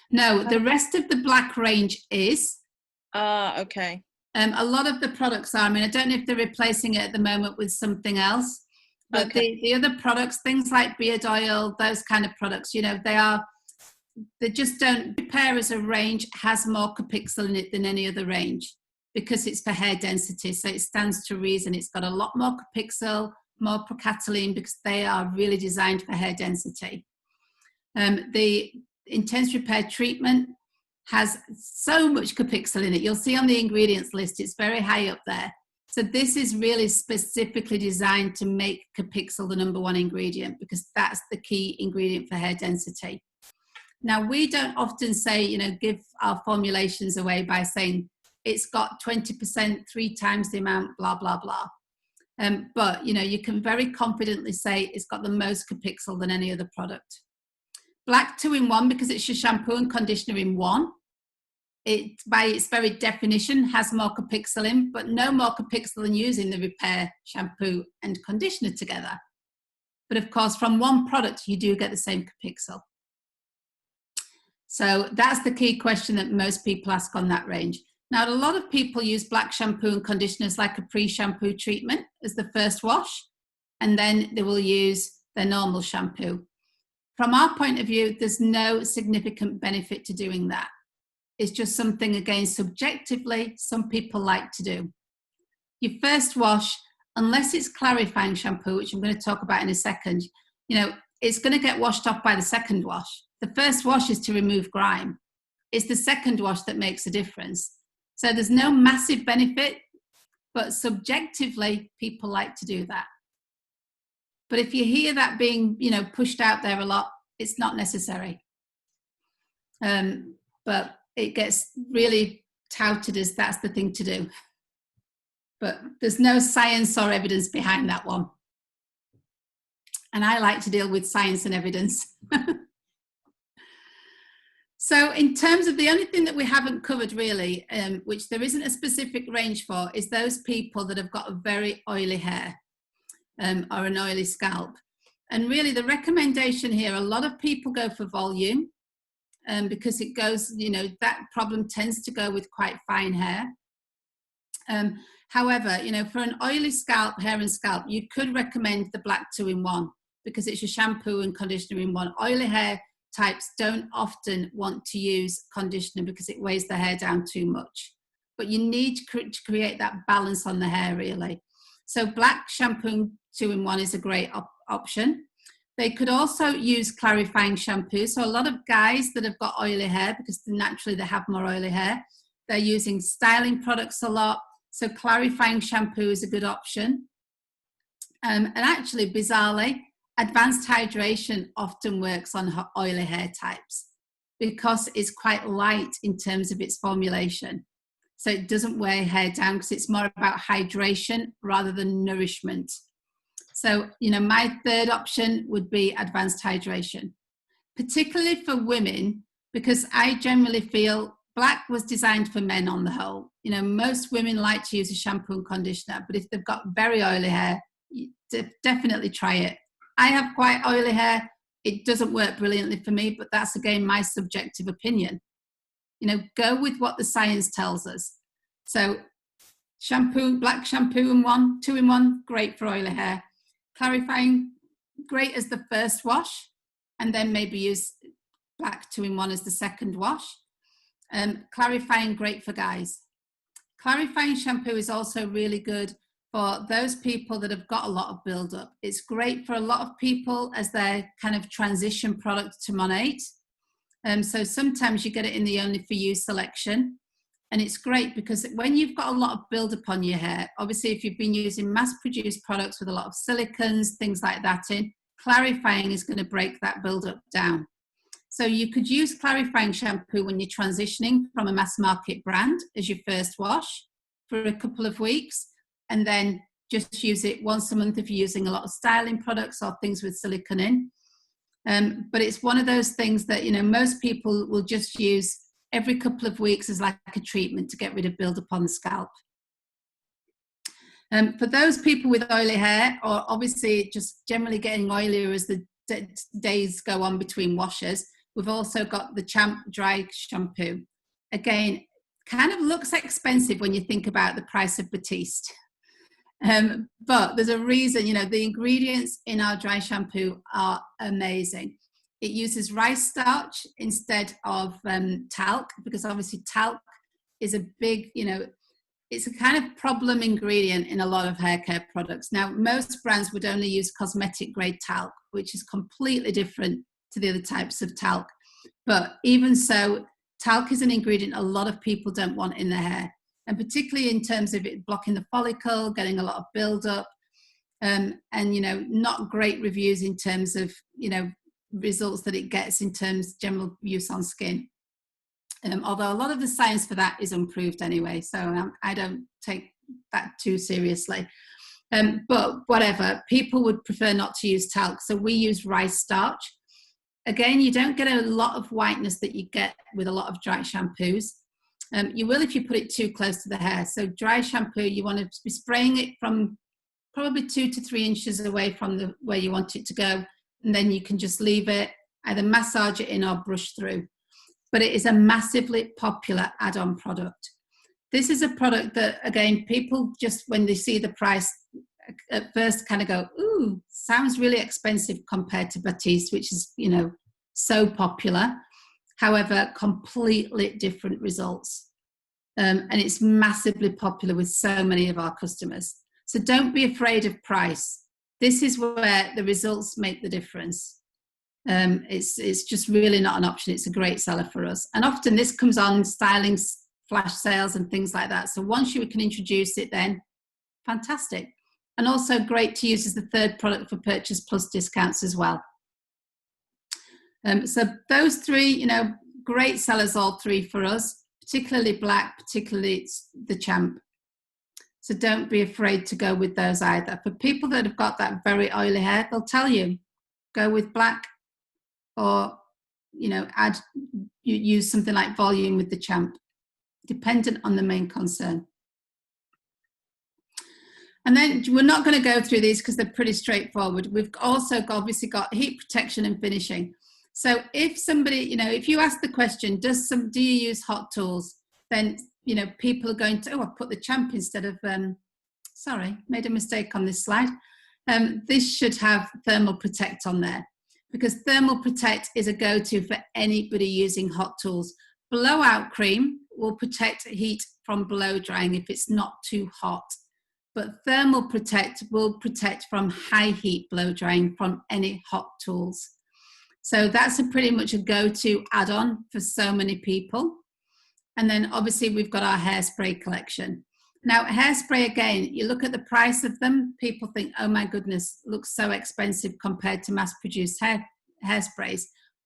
No, the rest of the black range is. Okay. A lot of the products are. I mean, I don't know if they're replacing it at the moment with something else, but okay. the other products, things like beard oil, those kind of products, you know, they just don't. Repair as a range has more capixyl in it than any other range, because it's for hair density. So it stands to reason. It's got a lot more capixyl, more procataline, because they are really designed for hair density. The intense repair treatment has so much capixyl in it. You'll see on the ingredients list, it's very high up there. So this is really specifically designed to make capixyl the number one ingredient, because that's the key ingredient for hair density. Now, we don't often say, you know, give our formulations away by saying, it's got 20%, 3 times the amount, blah, blah, blah. But, you know, you can very confidently say it's got the most capixyl than any other product. Black 2-in-1, because it's your shampoo and conditioner in one, it, by its very definition, has more capixyl in, but no more capixyl than using the repair shampoo and conditioner together. But of course, from one product, you do get the same capixyl. So that's the key question that most people ask on that range. Now, a lot of people use black shampoo and conditioners like a pre-shampoo treatment as the first wash, and then they will use their normal shampoo. From our point of view, there's no significant benefit to doing that. It's just something, again, subjectively, some people like to do. Your first wash, unless it's clarifying shampoo, which I'm going to talk about in a second, you know, it's going to get washed off by the second wash. The first wash is to remove grime. It's the second wash that makes a difference. So there's no massive benefit, but subjectively, people like to do that. But if you hear that being, you know, pushed out there a lot, it's not necessary. But it gets really touted as that's the thing to do. But there's no science or evidence behind that one. And I like to deal with science and evidence. So in terms of the only thing that we haven't covered really, which there isn't a specific range for, is those people that have got a very oily hair or an oily scalp. And really the recommendation here, a lot of people go for volume because it goes, you know, that problem tends to go with quite fine hair. However, you know, for an oily scalp, hair and scalp, you could recommend the black 2-in-1 because it's your shampoo and conditioner in one. Oily hair types don't often want to use conditioner because it weighs the hair down too much. But you need to create that balance on the hair, really. So black shampoo 2-in-1 is a great option. They could also use clarifying shampoo. So a lot of guys that have got oily hair, because naturally they have more oily hair, they're using styling products a lot. So clarifying shampoo is a good option. And actually, bizarrely, advanced hydration often works on oily hair types because it's quite light in terms of its formulation. So it doesn't weigh hair down because it's more about hydration rather than nourishment. So, you know, my third option would be advanced hydration, particularly for women, because I generally feel black was designed for men on the whole. You know, most women like to use a shampoo and conditioner, but if they've got very oily hair, definitely try it. I have quite oily hair. It doesn't work brilliantly for me, but that's, again, my subjective opinion. You know, go with what the science tells us. So shampoo, black shampoo in one, 2-in-1, great for oily hair. Clarifying, great as the first wash, and then maybe use black 2-in-1 as the second wash. Clarifying, great for guys. Clarifying shampoo is also really good for those people that have got a lot of build-up. It's great for a lot of people as their kind of transition product to Monat. So sometimes you get it in the only for you selection. And it's great because when you've got a lot of build-up on your hair, obviously if you've been using mass-produced products with a lot of silicons, things like that in, clarifying is going to break that build-up down. So you could use clarifying shampoo when you're transitioning from a mass market brand as your first wash for a couple of weeks, and then just use it once a month if you're using a lot of styling products or things with silicone in. But it's one of those things that, you know, most people will just use every couple of weeks as like a treatment to get rid of build-up on the scalp. For those people with oily hair, or obviously just generally getting oilier as the days go on between washes, we've also got the Champ Dry Shampoo. Again, kind of looks expensive when you think about the price of Batiste. But there's a reason, you know, the ingredients in our dry shampoo are amazing. It uses rice starch instead of talc, because obviously talc is a big, you know, it's a kind of problem ingredient in a lot of hair care products. Now, most brands would only use cosmetic grade talc, which is completely different to the other types of talc. But even so, talc is an ingredient a lot of people don't want in their hair. And particularly in terms of it blocking the follicle, getting a lot of buildup, and, you know, not great reviews in terms of, you know, results that it gets in terms of general use on skin. Although a lot of the science for that is unproved anyway, so I don't take that too seriously. But whatever, people would prefer not to use talc, so we use rice starch. Again, you don't get a lot of whiteness that you get with a lot of dry shampoos. You will if you put it too close to the hair. So dry shampoo, you want to be spraying it from probably 2 to 3 inches away from where you want it to go, and then you can just leave it, either massage it in or brush through. But it is a massively popular add-on product. This is a product that, again, people just, when they see the price, at first kind of go, ooh, sounds really expensive compared to Batiste, which is, you know, so popular. However, completely different results. And it's massively popular with so many of our customers. So don't be afraid of price. This is where the results make the difference. It's just really not an option. It's a great seller for us. And often this comes on styling flash sales and things like that. So once you can introduce it, then fantastic. And also great to use as the third product for purchase plus discounts as well. So those three, you know, great sellers, all three for us, particularly black, particularly the Champ. So don't be afraid to go with those either. For people that have got that very oily hair, they'll tell you, go with black, or, you know, use something like volume with the Champ, dependent on the main concern. And then we're not going to go through these because they're pretty straightforward. We've also obviously got heat protection and finishing. So if somebody, you know, if you ask the question, do you use hot tools? Then, you know, people are going to, oh, I put the Champ instead of, sorry, made a mistake on this slide. This should have Thermal Protect on there, because Thermal Protect is a go-to for anybody using hot tools. Blowout cream will protect heat from blow drying if it's not too hot. But Thermal Protect will protect from high heat blow drying from any hot tools. So that's pretty much a go-to add-on for so many people. And then obviously we've got our hairspray collection. Now hairspray, again, you look at the price of them, people think, oh my goodness, looks so expensive compared to mass-produced hairsprays.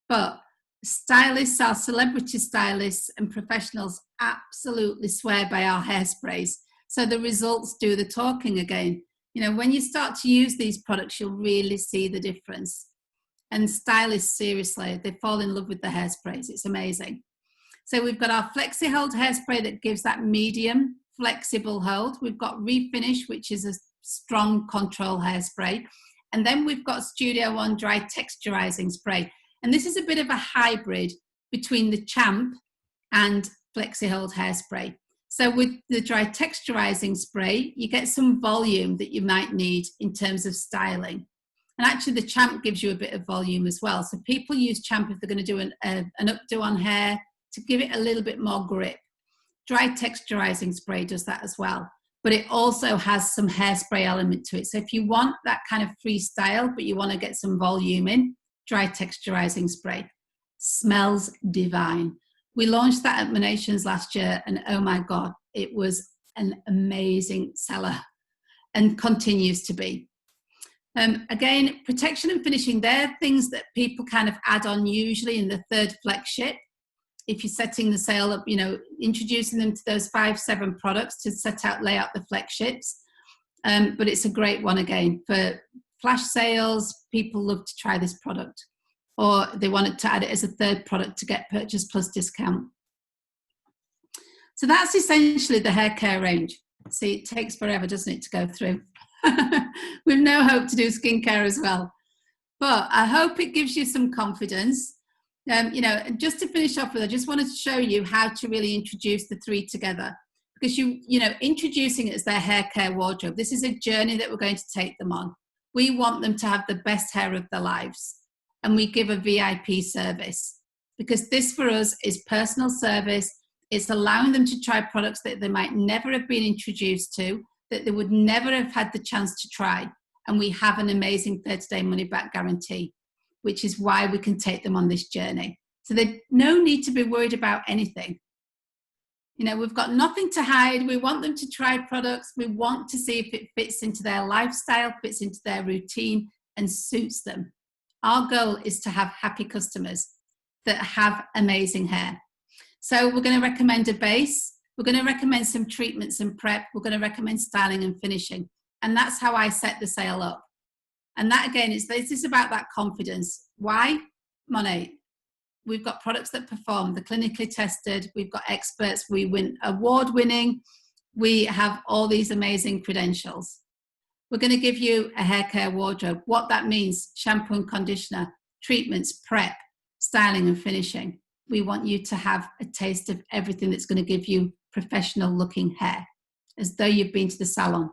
But stylists, our celebrity stylists and professionals absolutely swear by our hairsprays. So the results do the talking again. You know, when you start to use these products, you'll really see the difference. And stylists, seriously, they fall in love with the hairsprays. It's amazing. So we've got our Flexi Hold hairspray that gives that medium, flexible hold. We've got Refinish, which is a strong control hairspray. And then we've got Studio One Dry Texturizing Spray. And this is a bit of a hybrid between the Champ and Flexi Hold hairspray. So with the dry texturizing spray, you get some volume that you might need in terms of styling. And actually the Champ gives you a bit of volume as well. So people use Champ if they're going to do an updo on hair to give it a little bit more grip. Dry texturizing spray does that as well. But it also has some hairspray element to it. So if you want that kind of freestyle, but you want to get some volume in, dry texturizing spray. Smells divine. We launched that at Monations last year, and oh my God, it was an amazing seller and continues to be. Again, protection and finishing, they're things that people kind of add on usually in the third flagship. If you're setting the sale up, introducing them to those 5-7 products to lay out the flagships. But it's a great one again for flash sales. People love to try this product, or they wanted to add it as a third product to get purchase plus discount. So that's essentially the hair care range. See, it takes forever, doesn't it, to go through. With no hope to do skincare as well. But I hope it gives you some confidence. Just to finish off with, I just wanted to show you how to really introduce the 3 together. Because introducing it as their hair care wardrobe, this is a journey that we're going to take them on. We want them to have the best hair of their lives. And we give a VIP service. Because this for us is personal service. It's allowing them to try products that they might never have been introduced to, that they would never have had the chance to try. And we have an amazing 30-day money-back guarantee, which is why we can take them on this journey. So there's no need to be worried about anything. We've got nothing to hide. We want them to try products. We want to see if it fits into their lifestyle, fits into their routine, and suits them. Our goal is to have happy customers that have amazing hair. So we're going to recommend a base. We're going to recommend some treatments and prep. We're going to recommend styling and finishing. And that's how I set the sale up. And that, again, this is about that confidence. Why? Monat. We've got products that perform. They're clinically tested. We've got experts. We win award-winning. We have all these amazing credentials. We're going to give you a hair care wardrobe. What that means, shampoo and conditioner, treatments, prep, styling and finishing. We want you to have a taste of everything that's going to give you professional looking hair, as though you've been to the salon.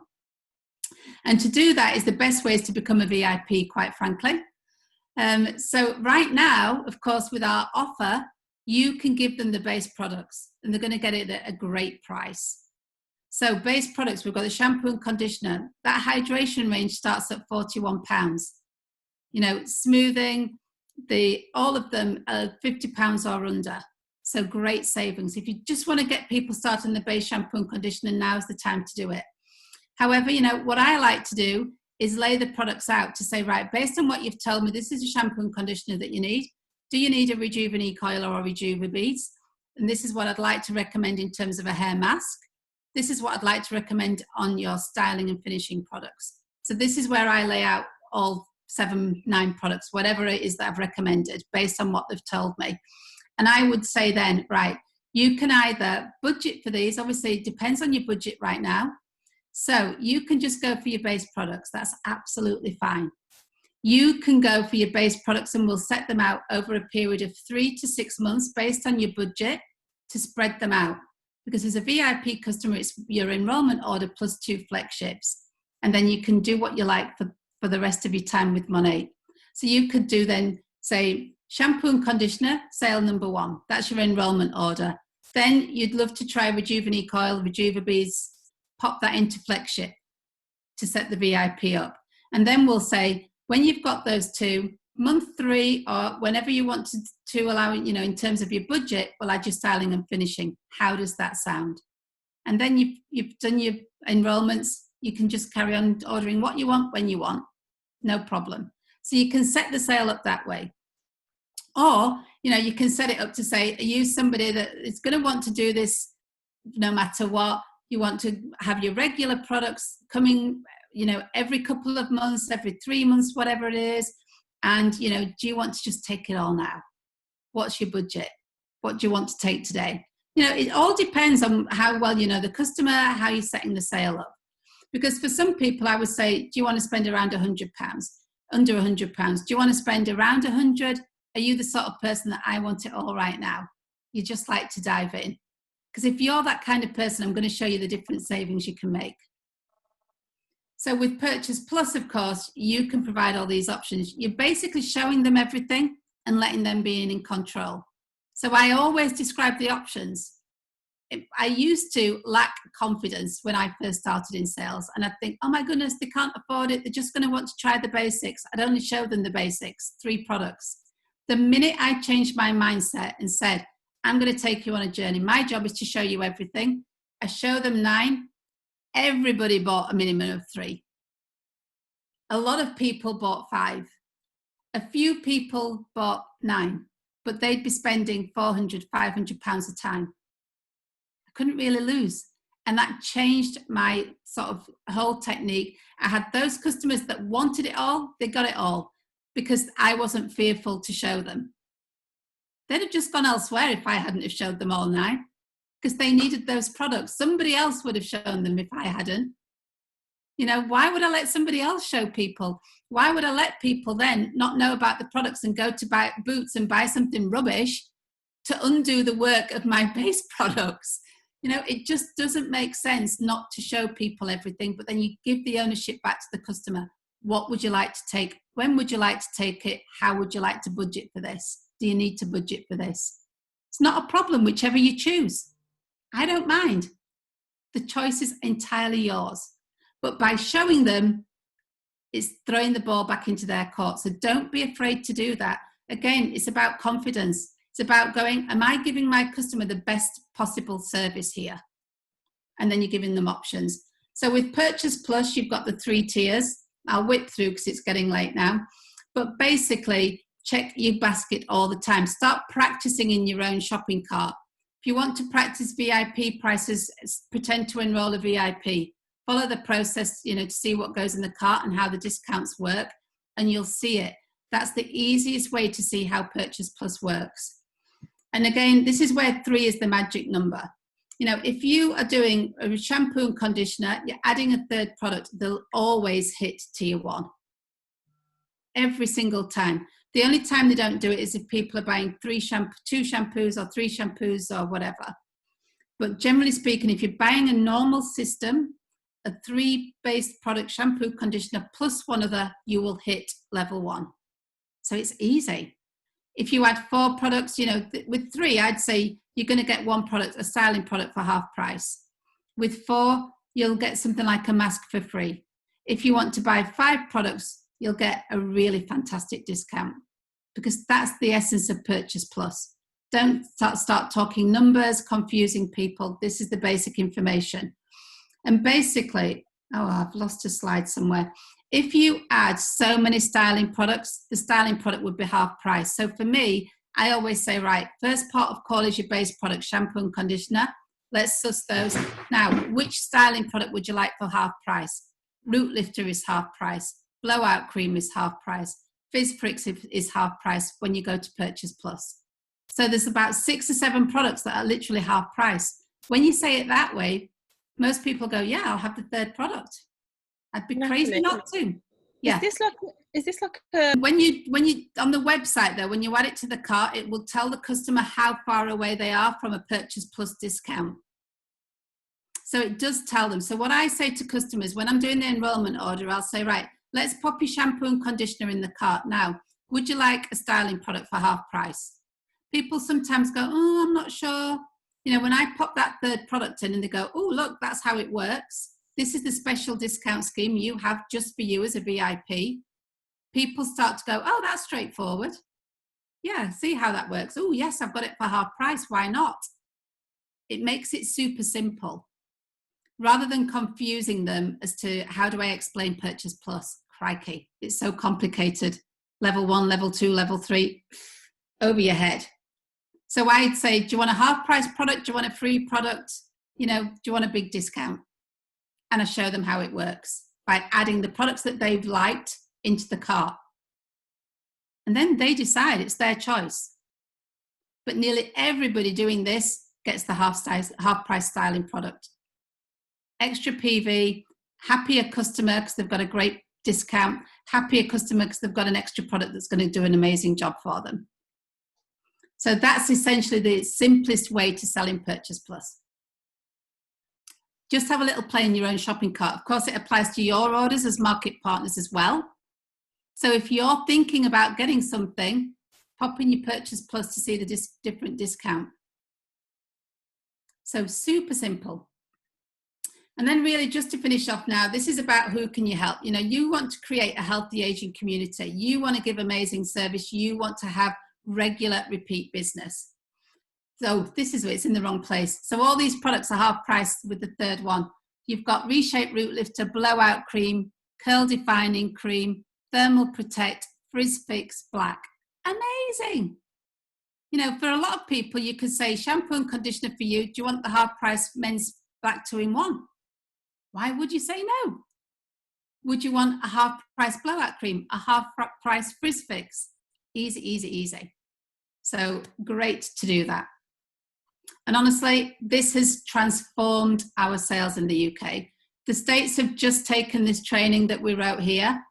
And to do that is the best way is to become a VIP, quite frankly. So right now, of course, with our offer, you can give them the base products and they're going to get it at a great price. So base products, we've got the shampoo and conditioner. That hydration range starts at £41. Smoothing, all of them are £50 or under. So great savings. If you just want to get people started on the base shampoo and conditioner, now's the time to do it. However, what I like to do is lay the products out to say, right, based on what you've told me, this is a shampoo and conditioner that you need. Do you need a Rejuvenate coil or a REJUVABEADS? And this is what I'd like to recommend in terms of a hair mask. This is what I'd like to recommend on your styling and finishing products. So this is where I lay out all 7, 9 products, whatever it is that I've recommended based on what they've told me. And I would say then, right, you can either budget for these. Obviously, it depends on your budget right now. So you can just go for your base products. That's absolutely fine. You can go for your base products and we'll set them out over a period of 3 to 6 months based on your budget to spread them out. Because as a VIP customer, it's your enrollment order plus 2 flagships. And then you can do what you like for the rest of your time with Monat. So you could do then, say, shampoo and conditioner, sale number 1. That's your enrollment order. Then you'd love to try Rejuvenate coil, REJUVABEADS, pop that into flagship to set the VIP up. And then we'll say, when you've got those 2, month 3, or whenever you want to allow, in terms of your budget, we'll add your styling and finishing. How does that sound? And then you've done your enrollments. You can just carry on ordering what you want when you want. No problem. So you can set the sale up that way. Or, you can set it up to say, are you somebody that is going to want to do this no matter what? You want to have your regular products coming, every couple of months, every 3 months, whatever it is. And, do you want to just take it all now? What's your budget? What do you want to take today? It all depends on how well you know the customer, how you're setting the sale up. Because for some people, I would say, do you want to spend around £100? Under £100? Do you want to spend around 100? Are you the sort of person that I want it all right now? You just like to dive in. Because if you're that kind of person, I'm going to show you the different savings you can make. So with Purchase Plus, of course, you can provide all these options. You're basically showing them everything and letting them be in control. So I always describe the options. I used to lack confidence when I first started in sales. And I'd think, oh my goodness, they can't afford it. They're just going to want to try the basics. I'd only show them the basics, 3 products. The minute I changed my mindset and said, I'm going to take you on a journey. My job is to show you everything. I show them 9. Everybody bought a minimum of 3. A lot of people bought 5. A few people bought 9, but they'd be spending £400, £500 a time. I couldn't really lose. And that changed my sort of whole technique. I had those customers that wanted it all, they got it all, because I wasn't fearful to show them. They'd have just gone elsewhere if I hadn't have showed them all now, because they needed those products. Somebody else would have shown them if I hadn't. You know, why would I let somebody else show people? Why would I let people then not know about the products and go to buy Boots and buy something rubbish to undo the work of my base products? You know, it just doesn't make sense not to show people everything, but then you give the ownership back to the customer. What would you like to take? When would you like to take it? How would you like to budget for this? Do you need to budget for this? It's not a problem, whichever you choose. I don't mind. The choice is entirely yours. But by showing them, it's throwing the ball back into their court. So don't be afraid to do that. Again, it's about confidence. It's about going, am I giving my customer the best possible service here? And then you're giving them options. So with Purchase Plus, you've got the 3 tiers. I'll whip through because it's getting late now. But basically, check your basket all the time. Start practicing in your own shopping cart. If you want to practice VIP prices, pretend to enroll a VIP. Follow the process, you know, to see what goes in the cart and how the discounts work, and you'll see it. That's the easiest way to see how Purchase Plus works. And again, this is where 3 is the magic number. You know, if you are doing a shampoo and conditioner, you're adding a 3rd product, they'll always hit tier 1. Every single time. The only time they don't do it is if people are buying 2 shampoos or 3 shampoos or whatever. But generally speaking, if you're buying a normal system, a 3-based product, shampoo, conditioner, plus 1 other, you will hit level 1. So it's easy. If you add 4 products, you know, with 3, I'd say you're going to get 1 product, a styling product for half price. With 4, you'll get something like a mask for free. If you want to buy 5 products, you'll get a really fantastic discount, because that's the essence of Purchase Plus. Don't start talking numbers, confusing people. This is the basic information. And basically, oh, I've lost a slide somewhere. If you add so many styling products, the styling product would be half price. So for me, I always say, right, first part of call is your base product, shampoo and conditioner. Let's suss those. Now, which styling product would you like for half price? Root Lifter is half price. Blowout Cream is half price. Fizz Pricks is half price when you go to Purchase Plus. So there's about 6 or 7 products that are literally half price. When you say it that way, most people go, yeah, I'll have the 3rd product. I'd be crazy not to. Yeah. Is this like a... When you on the website though, when you add it to the cart, it will tell the customer how far away they are from a Purchase Plus discount. So it does tell them. So what I say to customers when I'm doing the enrollment order, I'll say, right, let's pop your shampoo and conditioner in the cart. Now, would you like a styling product for half price? People sometimes go, oh, I'm not sure. You know, when I pop that 3rd product in and they go, oh, look, that's how it works. This is the special discount scheme you have just for you as a VIP. People start to go, oh, that's straightforward. Yeah, see how that works. Oh, yes, I've got it for half price. Why not? It makes it super simple. Rather than confusing them as to how do I explain Purchase Plus? Crikey, it's so complicated. Level 1, level 2, level 3, over your head. So I'd say, do you want a half price product? Do you want a free product? You know, do you want a big discount? And I show them how it works by adding the products that they've liked into the cart. And then they decide, it's their choice. But nearly everybody doing this gets the half price styling product. Extra PV, happier customer because they've got a great discount, happier customer because they've got an extra product that's going to do an amazing job for them. So that's essentially the simplest way to sell in Purchase Plus. Just have a little play in your own shopping cart. Of course, it applies to your orders as market partners as well. So if you're thinking about getting something, pop in your Purchase Plus to see the different discount. So super simple. And then really just to finish off now, this is about who can you help? You know, you want to create a healthy aging community. You want to give amazing service. You want to have regular repeat business. So this is where it's in the wrong place. So all these products are half priced with the 3rd one. You've got Reshape Root Lifter, Blowout Cream, curl defining cream, thermal protect, frizz fix black. Amazing. You know, for a lot of people, you could say shampoo and conditioner for you. Do you want the half price men's black 2-in-1? Why would you say no? Would you want a half price blowout cream, a half price frizz fix? Easy, easy, easy. So great to do that. And honestly, this has transformed our sales in the UK. The States have just taken this training that we wrote here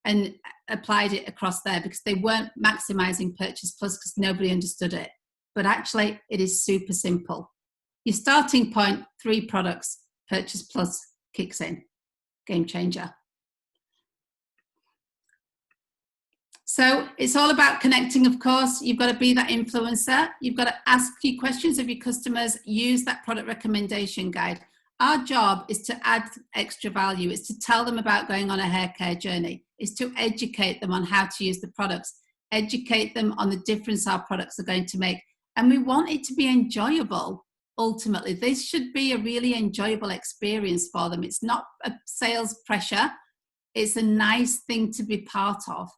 and applied it across there because they weren't maximizing Purchase Plus because nobody understood it. But actually, it is super simple. Your starting point, 3 products, Purchase Plus kicks in. Game changer. So it's all about connecting, of course. You've got to be that influencer. You've got to ask a few questions of your customers, use that product recommendation guide. Our job is to add extra value. It's to tell them about going on a hair care journey. It's to educate them on how to use the products, educate them on the difference our products are going to make. And we want it to be enjoyable, ultimately. This should be a really enjoyable experience for them. It's not a sales pressure. It's a nice thing to be part of.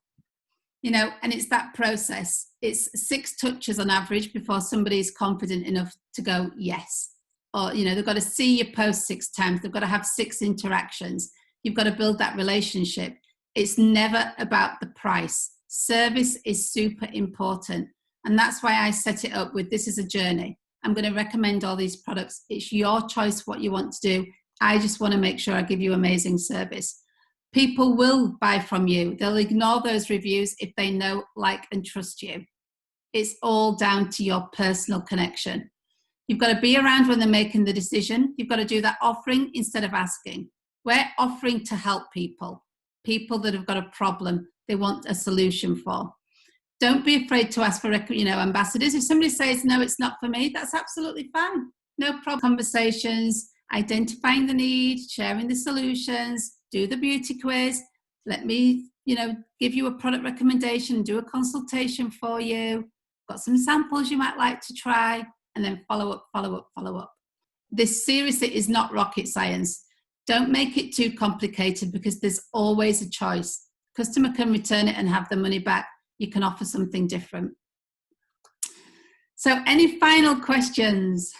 You know, and it's that process. It's 6 touches on average before somebody's confident enough to go yes. Or, you know, they've got to see your post 6 times. They've got to have 6 interactions. You've got to build that relationship. It's never about the price. Service is super important. And that's why I set it up with this is a journey. I'm going to recommend all these products. It's your choice what you want to do. I just want to make sure I give you amazing service. People will buy from you. They'll ignore those reviews if they know, like, and trust you. It's all down to your personal connection. You've got to be around when they're making the decision. You've got to do that offering instead of asking. We're offering to help people that have got a problem they want a solution for. Don't be afraid to ask for, ambassadors. If somebody says, no, it's not for me, that's absolutely fine. No problem. Conversations, identifying the need, sharing the solutions, do the beauty quiz. Let me, give you a product recommendation, do a consultation for you. Got some samples you might like to try, and then follow up. This seriously is not rocket science. Don't make it too complicated because there's always a choice. Customer can return it and have the money back. You can offer something different. So any final questions?